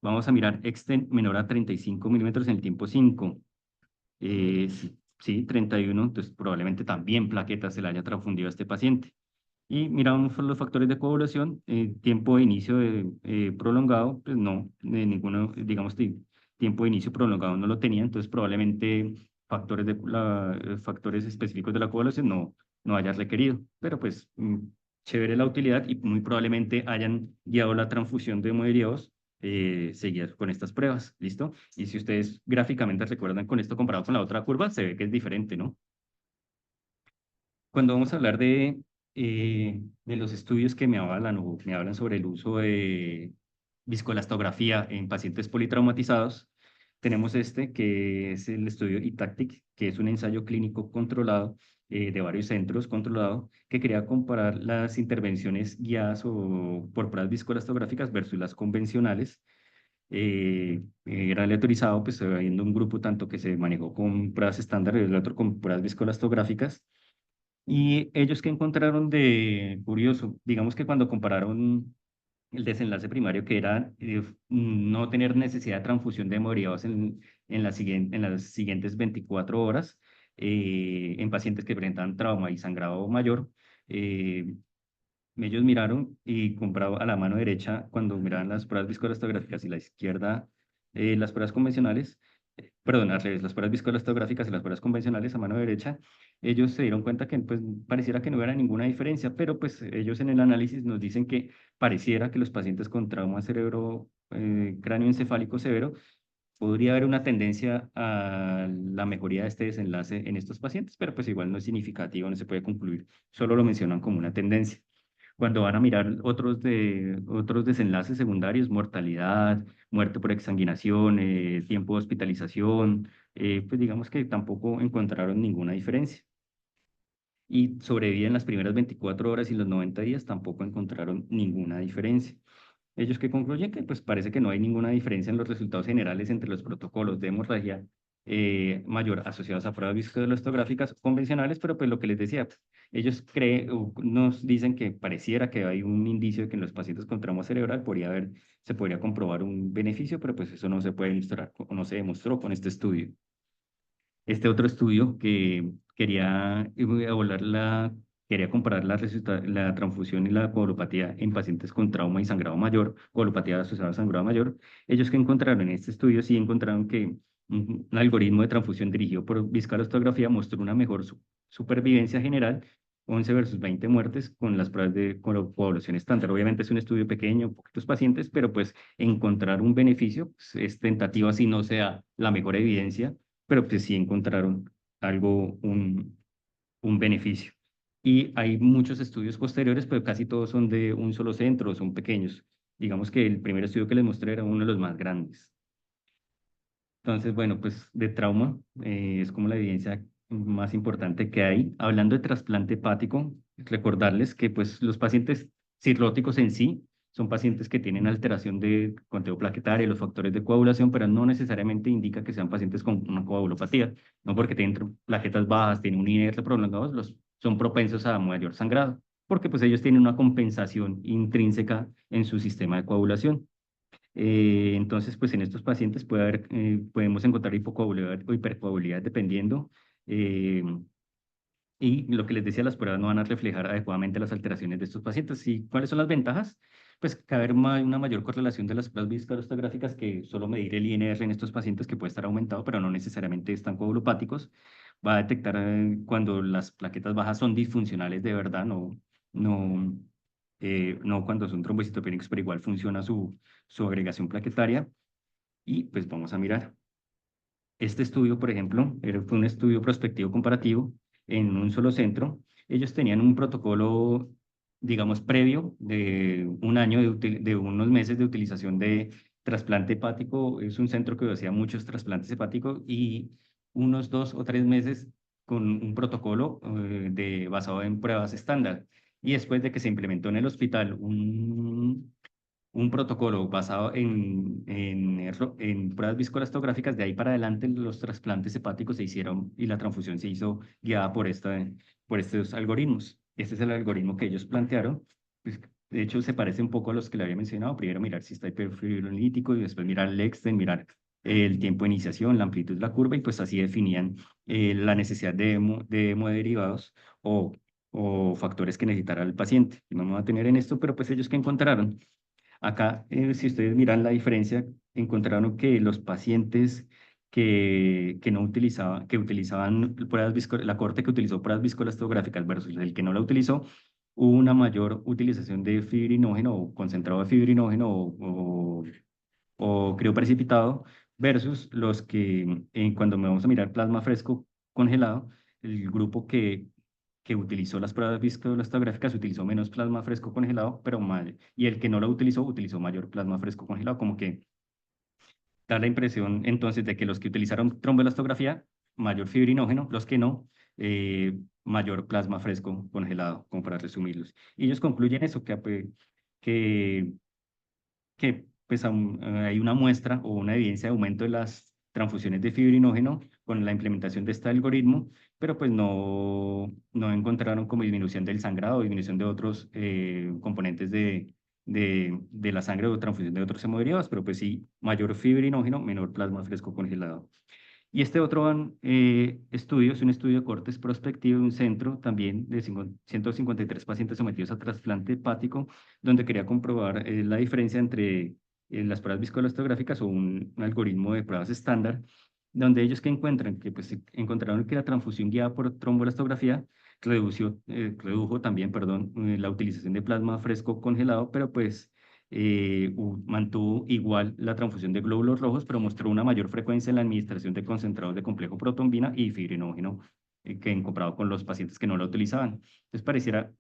Vamos a mirar Exten menor a 35 milímetros en el tiempo 5. Sí, sí, 31, entonces probablemente también plaquetas se le haya transfundido a este paciente. Y miramos los factores de coagulación, tiempo de inicio prolongado, pues no, de ninguno, digamos, tiempo de inicio prolongado no lo tenía, entonces probablemente factores específicos de la coagulación no haya requerido, pero pues chévere la utilidad y muy probablemente hayan guiado la transfusión de hemoderivados seguidas con estas pruebas, ¿listo? Y si ustedes gráficamente recuerdan con esto comparado con la otra curva, se ve que es diferente, ¿no? Cuando vamos a hablar de los estudios que me avalan o me hablan sobre el uso de viscoelastografía en pacientes politraumatizados, tenemos este que es el estudio ITACTIC, que es un ensayo clínico controlado de varios centros controlado, que quería comparar las intervenciones guiadas o por pruebas viscoelastográficas versus las convencionales. Era aleatorizado, pues habiendo un grupo tanto que se manejó con pruebas estándar y el otro con pruebas viscoelastográficas. Y ellos que encontraron de curioso, digamos que cuando compararon el desenlace primario, que era no tener necesidad de transfusión de hemoderivados en las siguientes 24 horas, en pacientes que presentan trauma y sangrado mayor, eh, ellos miraron y comparado a la mano derecha, cuando miraban las pruebas viscoelastográficas y la izquierda, las pruebas convencionales, perdón, al revés, las pruebas viscoelastográficas y las pruebas convencionales a mano derecha, ellos se dieron cuenta que pues pareciera que no hubiera ninguna diferencia, pero pues ellos en el análisis nos dicen que pareciera que los pacientes con trauma cerebro cráneoencefálico severo podría haber una tendencia a la mejoría de este desenlace en estos pacientes, pero pues igual no es significativo, no se puede concluir, solo lo mencionan como una tendencia. Cuando van a mirar otros desenlaces secundarios, mortalidad, muerte por exsanguinación, tiempo de hospitalización, pues digamos que tampoco encontraron ninguna diferencia. Y sobrevida en las primeras 24 horas y los 90 días tampoco encontraron ninguna diferencia. Ellos que concluyen que pues parece que no hay ninguna diferencia en los resultados generales entre los protocolos de hemorragia mayor asociados a pruebas viscoelastográficas convencionales, pero pues lo que les decía, ellos nos dicen que pareciera que hay un indicio de que en los pacientes con trauma cerebral se podría comprobar un beneficio, pero pues eso no se puede ilustrar o no se demostró con este estudio. Este otro estudio que quería comparar la transfusión y la coagulopatía en pacientes con trauma y sangrado mayor, coagulopatía asociada a sangrado mayor. Ellos que encontraron en este estudio, sí encontraron que un algoritmo de transfusión dirigido por viscoelastografía mostró una mejor supervivencia general, 11 versus 20 muertes con las pruebas de coagulación estándar. Obviamente es un estudio pequeño, poquitos pacientes, pero pues encontrar un beneficio pues, es tentativo así no sea la mejor evidencia, pero pues sí encontraron un beneficio. Y hay muchos estudios posteriores, pero casi todos son de un solo centro, son pequeños. Digamos que el primer estudio que les mostré era uno de los más grandes. Entonces, bueno, pues de trauma es como la evidencia más importante que hay. Hablando de trasplante hepático, recordarles que pues los pacientes cirróticos en sí son pacientes que tienen alteración de conteo plaquetario, los factores de coagulación, pero no necesariamente indica que sean pacientes con una coagulopatía, no porque tienen plaquetas bajas, tienen un INR prolongado, son propensos a mayor sangrado, porque pues ellos tienen una compensación intrínseca en su sistema de coagulación. Entonces, pues en estos pacientes podemos encontrar hipocoagulabilidad o hipercoagulabilidad dependiendo. eh, y lo que les decía, las pruebas no van a reflejar adecuadamente las alteraciones de estos pacientes. ¿Y cuáles son las ventajas? Pues que haber una mayor correlación de las pruebas viscoelastográficas que solo medir el INR en estos pacientes que puede estar aumentado, pero no necesariamente están coagulopáticos. Va a detectar cuando las plaquetas bajas son disfuncionales de verdad, no, no cuando son trombocitopénicos, pero igual funciona su agregación plaquetaria. Y pues vamos a mirar. Este estudio, por ejemplo, fue un estudio prospectivo comparativo en un solo centro. Ellos tenían un protocolo, digamos, previo de un año, de unos meses de utilización de trasplante hepático. Es un centro que hacía muchos trasplantes hepáticos y unos 2 o 3 meses con un protocolo basado en pruebas estándar. Y después de que se implementó en el hospital un protocolo basado en pruebas viscoelastográficas, de ahí para adelante los trasplantes hepáticos se hicieron y la transfusión se hizo guiada por estos algoritmos. Este es el algoritmo que ellos plantearon. Pues, de hecho, se parece un poco a los que le había mencionado. Primero mirar si está hiperfibrolítico y después mirar el exten, mirar el tiempo de iniciación, la amplitud de la curva, y pues así definían la necesidad de hemoderivados o, o factores que necesitara el paciente. No me voy a tener en esto, pero pues ellos que encontraron. Acá, si ustedes miran la diferencia, encontraron que los pacientes que no utilizaban, que utilizaban la corte que utilizó pruebas viscoelastográficas versus el que no la utilizó, hubo una mayor utilización de fibrinógeno o concentrado de fibrinógeno o crioprecipitado versus los que cuando me vamos a mirar plasma fresco congelado, el grupo que utilizó las pruebas viscoelastográficas utilizó menos plasma fresco congelado, pero mal, y el que no lo utilizó utilizó mayor plasma fresco congelado, como que da la impresión entonces de que los que utilizaron tromboelastografía, mayor fibrinógeno, los que no, mayor plasma fresco congelado, como para resumirlos. Y ellos concluyen eso, que que pues hay una muestra o una evidencia de aumento de las transfusiones de fibrinógeno con la implementación de este algoritmo, pero pues no encontraron como disminución del sangrado o disminución de otros componentes de la sangre o transfusión de otros hemoderivados, pero pues sí, mayor fibrinógeno, menor plasma fresco congelado. Y este otro estudio es un estudio de cortes prospectivo de un centro también de 153 pacientes sometidos a trasplante hepático, donde quería comprobar la diferencia entre las pruebas viscoelastográficas o un algoritmo de pruebas estándar, donde ellos que encuentran que pues encontraron que la transfusión guiada por tromboelastografía redujo también, perdón, la utilización de plasma fresco congelado, pero pues mantuvo igual la transfusión de glóbulos rojos, pero mostró una mayor frecuencia en la administración de concentrados de complejo protombina y fibrinógeno que en comparado con los pacientes que no lo utilizaban. Entonces pareciera,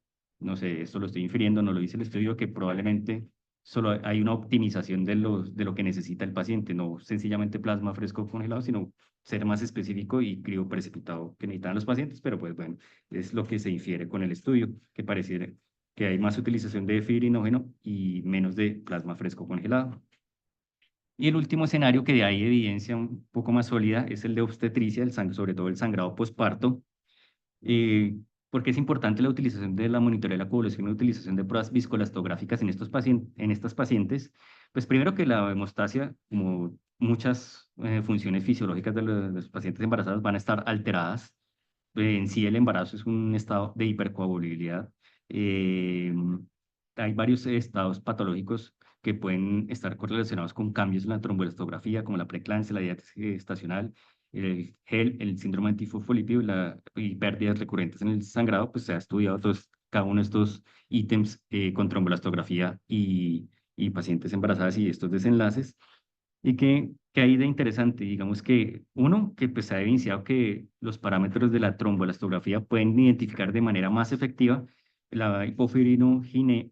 no sé, esto lo estoy infiriendo, no lo dice el estudio, que probablemente solo hay una optimización de lo que necesita el paciente, no sencillamente plasma fresco congelado, sino ser más específico y crioprecipitado que necesitan los pacientes, pero pues bueno, es lo que se infiere con el estudio, que pareciera que hay más utilización de fibrinógeno y menos de plasma fresco congelado. Y el último escenario que hay evidencia un poco más sólida es el de obstetricia, sobre todo el sangrado posparto, eh, porque es importante la utilización de la monitoreo de la coagulación y la utilización de pruebas viscoelastográficas en estas pacientes. Pues primero que la hemostasia, como muchas funciones fisiológicas de los pacientes embarazadas, van a estar alteradas. En sí el embarazo es un estado de hipercoagulabilidad. Eh, Hay varios estados patológicos que pueden estar correlacionados con cambios en la tromboelastografía, como la preeclampsia, la diátesis gestacional, el GEL, el síndrome antifosfolípido y pérdidas recurrentes en el sangrado. Pues se ha estudiado cada uno de estos ítems con tromboelastografía y pacientes embarazadas y estos desenlaces. ¿Y qué hay de interesante? Digamos que uno, que pues se ha evidenciado que los parámetros de la tromboelastografía pueden identificar de manera más efectiva la hipofibrinogenia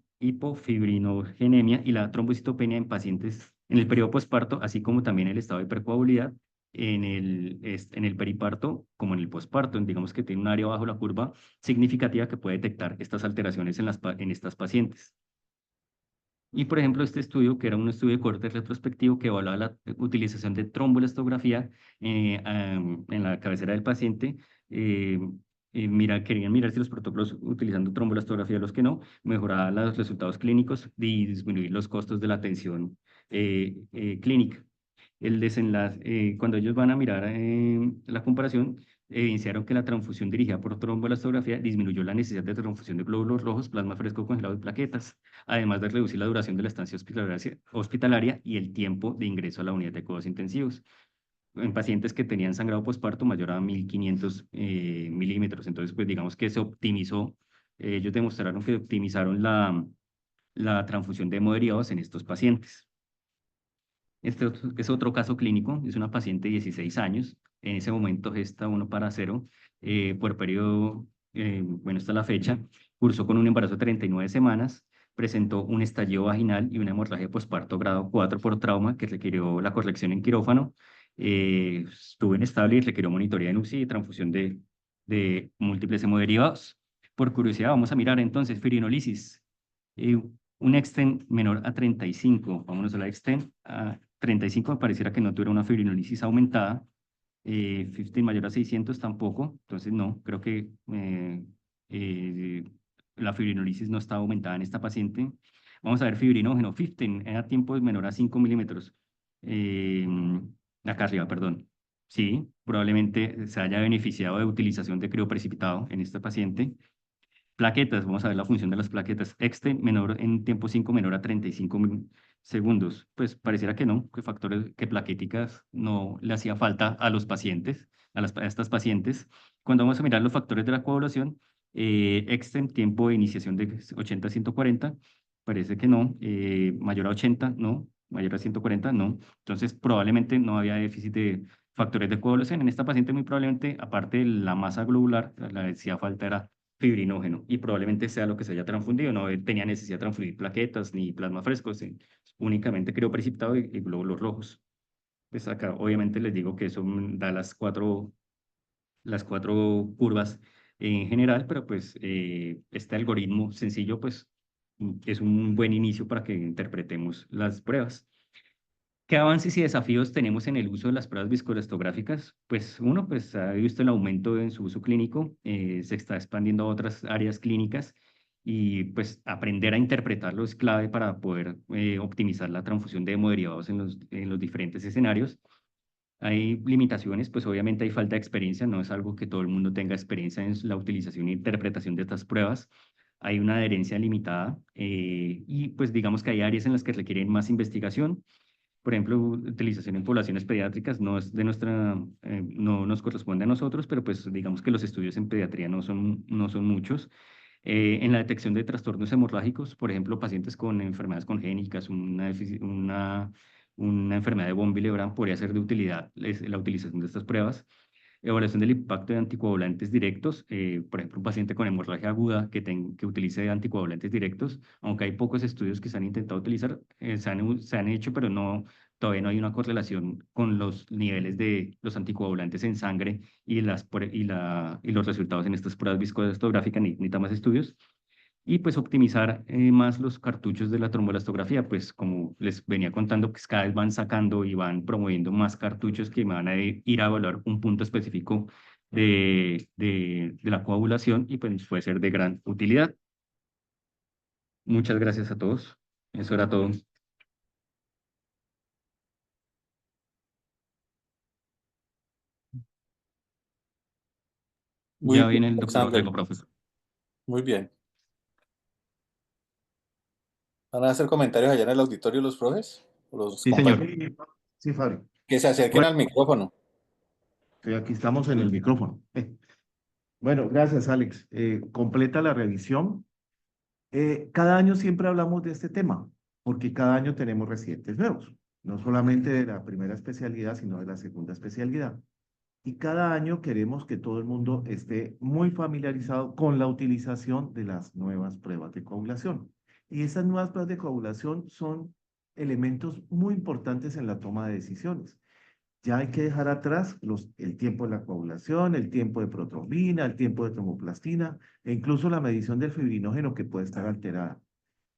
y la trombocitopenia en pacientes en el periodo posparto, así como también el estado de hipercoagulabilidad en el periparto como en el posparto. Digamos que tiene un área bajo la curva significativa que puede detectar estas alteraciones en estas pacientes. Y, por ejemplo, este estudio, que era un estudio de corte retrospectivo que evaluaba la utilización de tromboelastografía en la cabecera del paciente, eh, querían mirar si los protocolos utilizando tromboelastografía, los que no, mejoraban los resultados clínicos y disminuir los costos de la atención clínica. El desenlace, cuando ellos van a mirar la comparación, evidenciaron que la transfusión dirigida por tromboelastografía disminuyó la necesidad de transfusión de glóbulos rojos, plasma fresco congelado y plaquetas, además de reducir la duración de la estancia hospitalaria y el tiempo de ingreso a la unidad de cuidados intensivos en pacientes que tenían sangrado posparto mayor a 1500 milímetros. Entonces, pues digamos que se optimizó, ellos demostraron que optimizaron la transfusión de hemoderivados en estos pacientes. Es otro caso clínico, es una paciente de 16 años, en ese momento gesta 1:0, por periodo, bueno, esta es la fecha, cursó con un embarazo de 39 semanas, presentó un estallido vaginal y una hemorragia posparto grado 4 por trauma que requirió la corrección en quirófano, estuvo inestable y requirió monitoría en UCI y transfusión de múltiples hemoderivados. Por curiosidad, vamos a mirar entonces firinolisis. Eh, un extent menor a 35, vámonos a la extent a 35, me pareciera que no tuviera una fibrinolisis aumentada, 15 mayor a 600 tampoco, entonces no, creo que eh, la fibrinolisis no está aumentada en esta paciente. Vamos a ver fibrinógeno, 15, era tiempo menor a 5 milímetros. Eh, acá arriba, perdón. Sí, probablemente se haya beneficiado de utilización de crioprecipitado en esta paciente. Plaquetas, vamos a ver la función de las plaquetas. Exte menor en tiempo 5 menor a 35 segundos. Pues pareciera que no, que factores, que plaquéticas no le hacía falta a los pacientes, a estas pacientes. Cuando vamos a mirar los factores de la coagulación, Exte en tiempo de iniciación de 80 a 140, parece que no. Mayor a 80, no. Mayor a 140, no. Entonces, probablemente no había déficit de factores de coagulación. En esta paciente, muy probablemente, aparte de la masa globular, la que hacía falta era fibrinógeno y probablemente sea lo que se haya transfundido. No tenía necesidad de transfundir plaquetas ni plasma fresco, únicamente crioprecipitado y glóbulos rojos. Pues acá obviamente les digo que eso da las cuatro curvas en general, pero pues este algoritmo sencillo pues es un buen inicio para que interpretemos las pruebas. ¿Qué avances y desafíos tenemos en el uso de las pruebas viscoelastográficas? Pues uno, pues ha visto el aumento en su uso clínico, se está expandiendo a otras áreas clínicas y pues aprender a interpretarlo es clave para poder optimizar la transfusión de hemoderivados en los diferentes escenarios. Hay limitaciones, pues obviamente hay falta de experiencia, no es algo que todo el mundo tenga experiencia en la utilización e interpretación de estas pruebas. Hay una adherencia limitada y pues digamos que hay áreas en las que requieren más investigación. Por ejemplo, utilización en poblaciones pediátricas no es de no nos corresponde a nosotros, pero pues digamos que los estudios en pediatría no son muchos. En la detección de trastornos hemorrágicos, por ejemplo, pacientes con enfermedades congénicas, una enfermedad de von Willebrand podría ser de utilidad la utilización de estas pruebas. Evaluación del impacto de anticoagulantes directos, por ejemplo, un paciente con hemorragia aguda que utilice anticoagulantes directos, aunque hay pocos estudios que se han intentado utilizar, se han hecho, pero todavía no hay una correlación con los niveles de los anticoagulantes en sangre y los resultados en estas pruebas viscoelastográficas. Necesita más estudios y pues optimizar más los cartuchos de la trombolastografía, pues como les venía contando, pues cada vez van sacando y van promoviendo más cartuchos que me van a ir a evaluar un punto específico de la coagulación y pues puede ser de gran utilidad. Muchas gracias a todos. Eso era todo. Muy Ya bien, viene el doctor Alexander. Orrego, profesor. Muy bien. ¿Van a hacer comentarios allá en el auditorio los profes? ¿O los Sí, señor. compañeros? Sí, sí, Fabio. Que se acerquen Bueno, al micrófono. sí, aquí estamos en el micrófono. Bueno, gracias, Alex. Completa la revisión. Cada año siempre hablamos de este tema, porque cada año tenemos residentes nuevos, no solamente de la primera especialidad, sino de la segunda especialidad. Y cada año queremos que todo el mundo esté muy familiarizado con la utilización de las nuevas pruebas de coagulación. Y esas nuevas pruebas de coagulación son elementos muy importantes en la toma de decisiones. Ya hay que dejar atrás el tiempo de la coagulación, el tiempo de protrombina, el tiempo de tromboplastina e incluso la medición del fibrinógeno que puede estar alterada.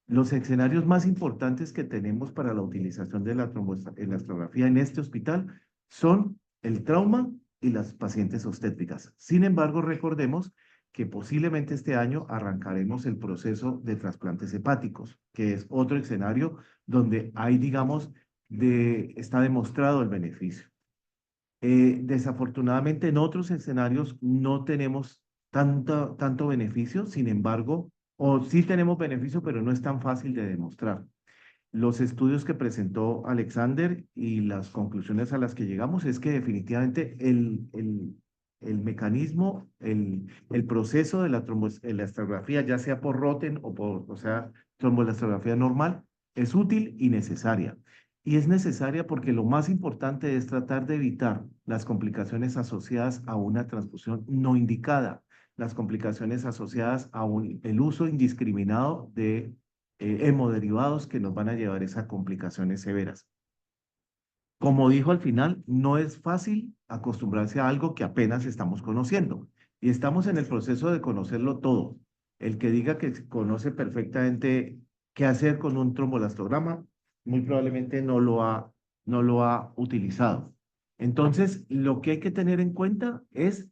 Los escenarios más importantes que tenemos para la utilización de la tromboelastografía en este hospital son el trauma y las pacientes obstétricas. Sin embargo, recordemos que posiblemente este año arrancaremos el proceso de trasplantes hepáticos, que es otro escenario donde hay, digamos, está demostrado el beneficio. Desafortunadamente, en otros escenarios no tenemos tanto beneficio, sin embargo, o sí tenemos beneficio, pero no es tan fácil de demostrar. Los estudios que presentó Alexander y las conclusiones a las que llegamos es que definitivamente el mecanismo, el proceso de la tromboelastografía, ya sea por Roten o sea, tromboelastografía normal, es útil y necesaria. Y es necesaria porque lo más importante es tratar de evitar las complicaciones asociadas a una transfusión no indicada, las complicaciones asociadas a el uso indiscriminado de hemoderivados que nos van a llevar a esas complicaciones severas. Como dijo al final, no es fácil acostumbrarse a algo que apenas estamos conociendo y estamos en el proceso de conocerlo todo. El que diga que conoce perfectamente qué hacer con un trombolastograma, muy probablemente no lo ha utilizado. Entonces, lo que hay que tener en cuenta es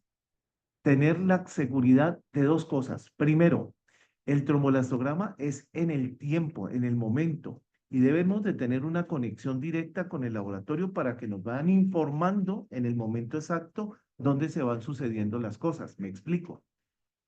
tener la seguridad de dos cosas. Primero, el trombolastograma es en el tiempo, en el momento. y debemos de tener una conexión directa con el laboratorio para que nos vayan informando en el momento exacto dónde se van sucediendo las cosas. Me explico.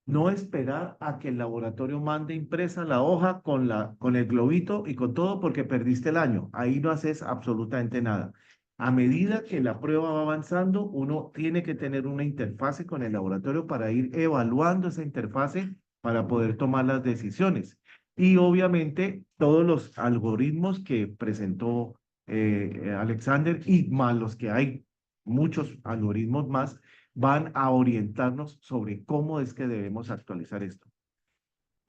No esperar a que el laboratorio mande impresa la hoja con el globito y con todo porque perdiste el año. Ahí no haces absolutamente nada. A medida que la prueba va avanzando, uno tiene que tener una interfase con el laboratorio para ir evaluando esa interfase para poder tomar las decisiones. Y obviamente todos los algoritmos que presentó Alexander y más los que hay, muchos algoritmos más, van a orientarnos sobre cómo es que debemos actualizar esto.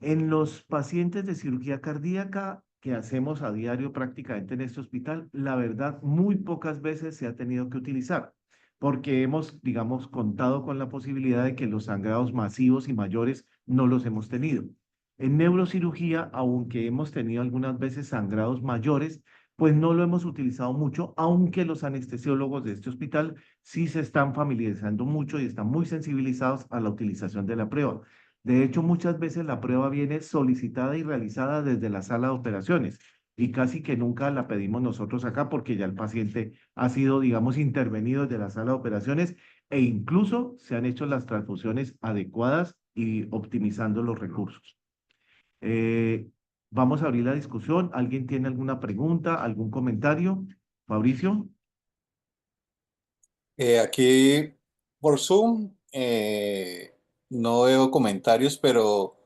En los pacientes de cirugía cardíaca que hacemos a diario prácticamente en este hospital, la verdad, muy pocas veces se ha tenido que utilizar, porque hemos, digamos, contado con la posibilidad de que los sangrados masivos y mayores no los hemos tenido. En neurocirugía, aunque hemos tenido algunas veces sangrados mayores, pues no lo hemos utilizado mucho, aunque los anestesiólogos de este hospital sí se están familiarizando mucho y están muy sensibilizados a la utilización de la prueba. De hecho, muchas veces la prueba viene solicitada y realizada desde la sala de operaciones y casi que nunca la pedimos nosotros acá porque ya el paciente ha sido, digamos, intervenido desde la sala de operaciones e incluso se han hecho las transfusiones adecuadas y optimizando los recursos. Eh, Vamos a abrir la discusión. ¿Alguien tiene alguna pregunta, algún comentario? Fabricio. Aquí por Zoom no veo comentarios, pero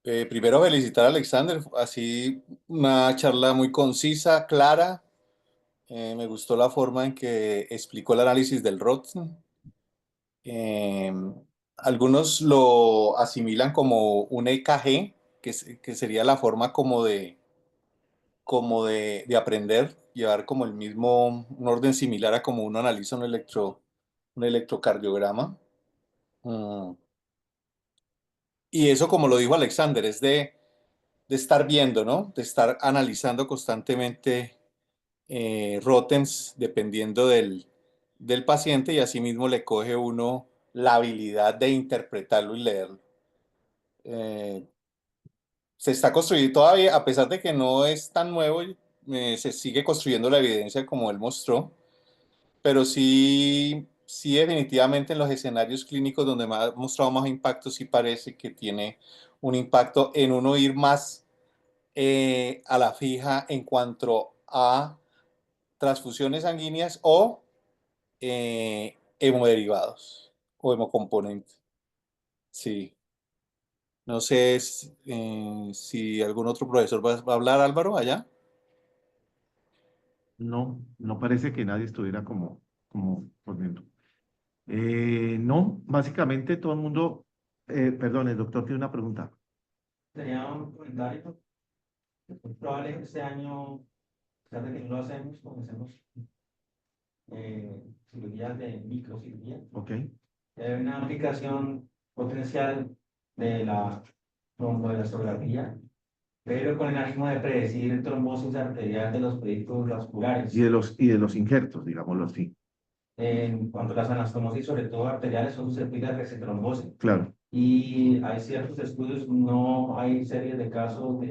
primero felicitar a Alexander, así una charla muy concisa, clara. Me gustó la forma en que explicó el análisis del Rotten. Eh, Algunos lo asimilan como un EKG, que sería la forma como de aprender, llevar como el mismo, un orden similar a como uno analiza un electrocardiograma. Mm. Y eso, como lo dijo Alexander, es de estar viendo, ¿no? De estar analizando constantemente rótens dependiendo del paciente y asimismo le coge uno la habilidad de interpretarlo y leerlo. Eh, Se está construyendo todavía, a pesar de que no es tan nuevo, se sigue construyendo la evidencia como él mostró, pero sí, sí definitivamente en los escenarios clínicos donde me ha mostrado más impacto, sí parece que tiene un impacto en uno ir más a la fija en cuanto a transfusiones sanguíneas o hemoderivados o hemocomponentes. Sí. No sé si algún otro profesor va a hablar, Álvaro, allá. No, no parece que nadie estuviera como poniendo. No, básicamente todo el mundo, perdón, el doctor tiene una pregunta. Tenía un comentario. Es probable que este año, a pesar de que no lo hacemos, comencemos cirugías de microcirugía. Ok, Hay una aplicación potencial de la tromboelastografía, pero con el ánimo de predecir trombosis arterial de los pediculos vasculares. y de los injertos, digámoslo así. En cuanto a las anastomosis, sobre todo arteriales, son susceptibles de trombosis. Claro, Y hay ciertos estudios, no hay series de casos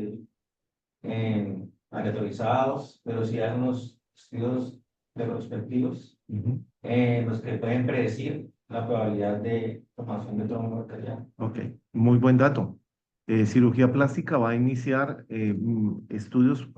aleatorizados, pero sí hay unos estudios retrospectivos los que pueden predecir la probabilidad de formación de trombo arterial. ok, muy buen dato. Cirugía plástica va a iniciar estudios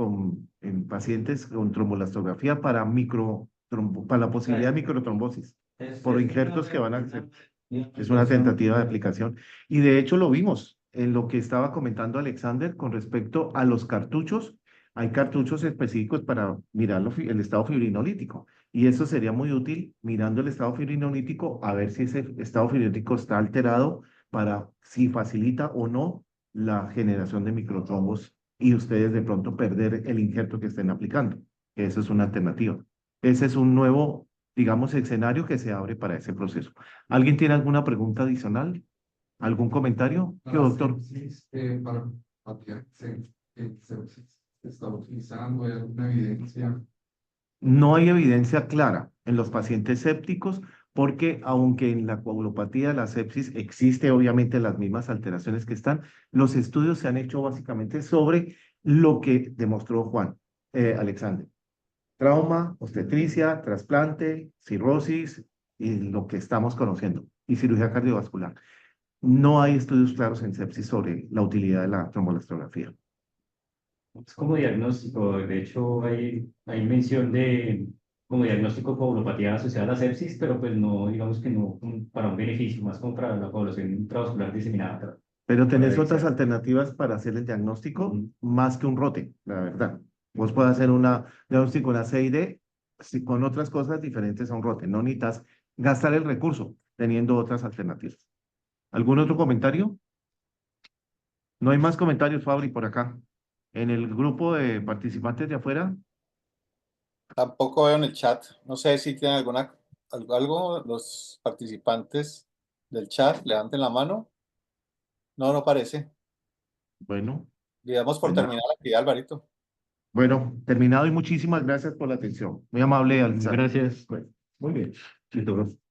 en pacientes con trombolastografía para la posibilidad de microtrombosis, por injertos que van a hacer. Es una tentativa de aplicación. Y de hecho lo vimos en lo que estaba comentando Alexander con respecto a los cartuchos. Hay cartuchos específicos para mirar el estado fibrinolítico. Y eso sería muy útil mirando el estado fibrinolítico a ver si ese estado fibrinolítico está alterado para si facilita o no la generación de microtrombos y ustedes de pronto perder el injerto que estén aplicando. Eso es una alternativa. Ese es un nuevo, digamos, escenario que se abre para ese proceso. ¿Alguien tiene alguna pregunta adicional? ¿Algún comentario? ¿Qué, doctor? Sepsis, para paliar sepsis, ¿se está utilizando? ¿Hay alguna evidencia? No hay evidencia clara en los pacientes sépticos porque aunque en la coagulopatía, la sepsis, existe obviamente las mismas alteraciones que están, los estudios se han hecho básicamente sobre lo que demostró Alexander. Trauma, obstetricia, trasplante, cirrosis y lo que estamos conociendo, y cirugía cardiovascular. No hay estudios claros en sepsis sobre la utilidad de la tromboelastografía. Es como diagnóstico, de hecho hay mención de como diagnóstico coagulopatía asociada a la sepsis, pero pues no, digamos que no para un beneficio, más como para la población intravascular diseminada. Pero tenés Para otras evitar. alternativas para hacer el diagnóstico Ujú. más que un rote, la verdad. Vos podés hacer un diagnóstico, una CID, con otras cosas diferentes a un rote. No necesitas gastar el recurso teniendo otras alternativas. ¿Algún otro comentario? No hay más comentarios, Fabri, por acá. En el grupo de participantes de afuera, Tampoco veo en el chat. No sé si tienen algo los participantes del chat. Levanten la mano. No, no parece. bueno, Digamos por pues nada. terminar la actividad, Alvarito. Bueno, terminado y muchísimas gracias por la atención. Muy amable, Alexander. Gracias. Bueno, muy bien. Listo, bro.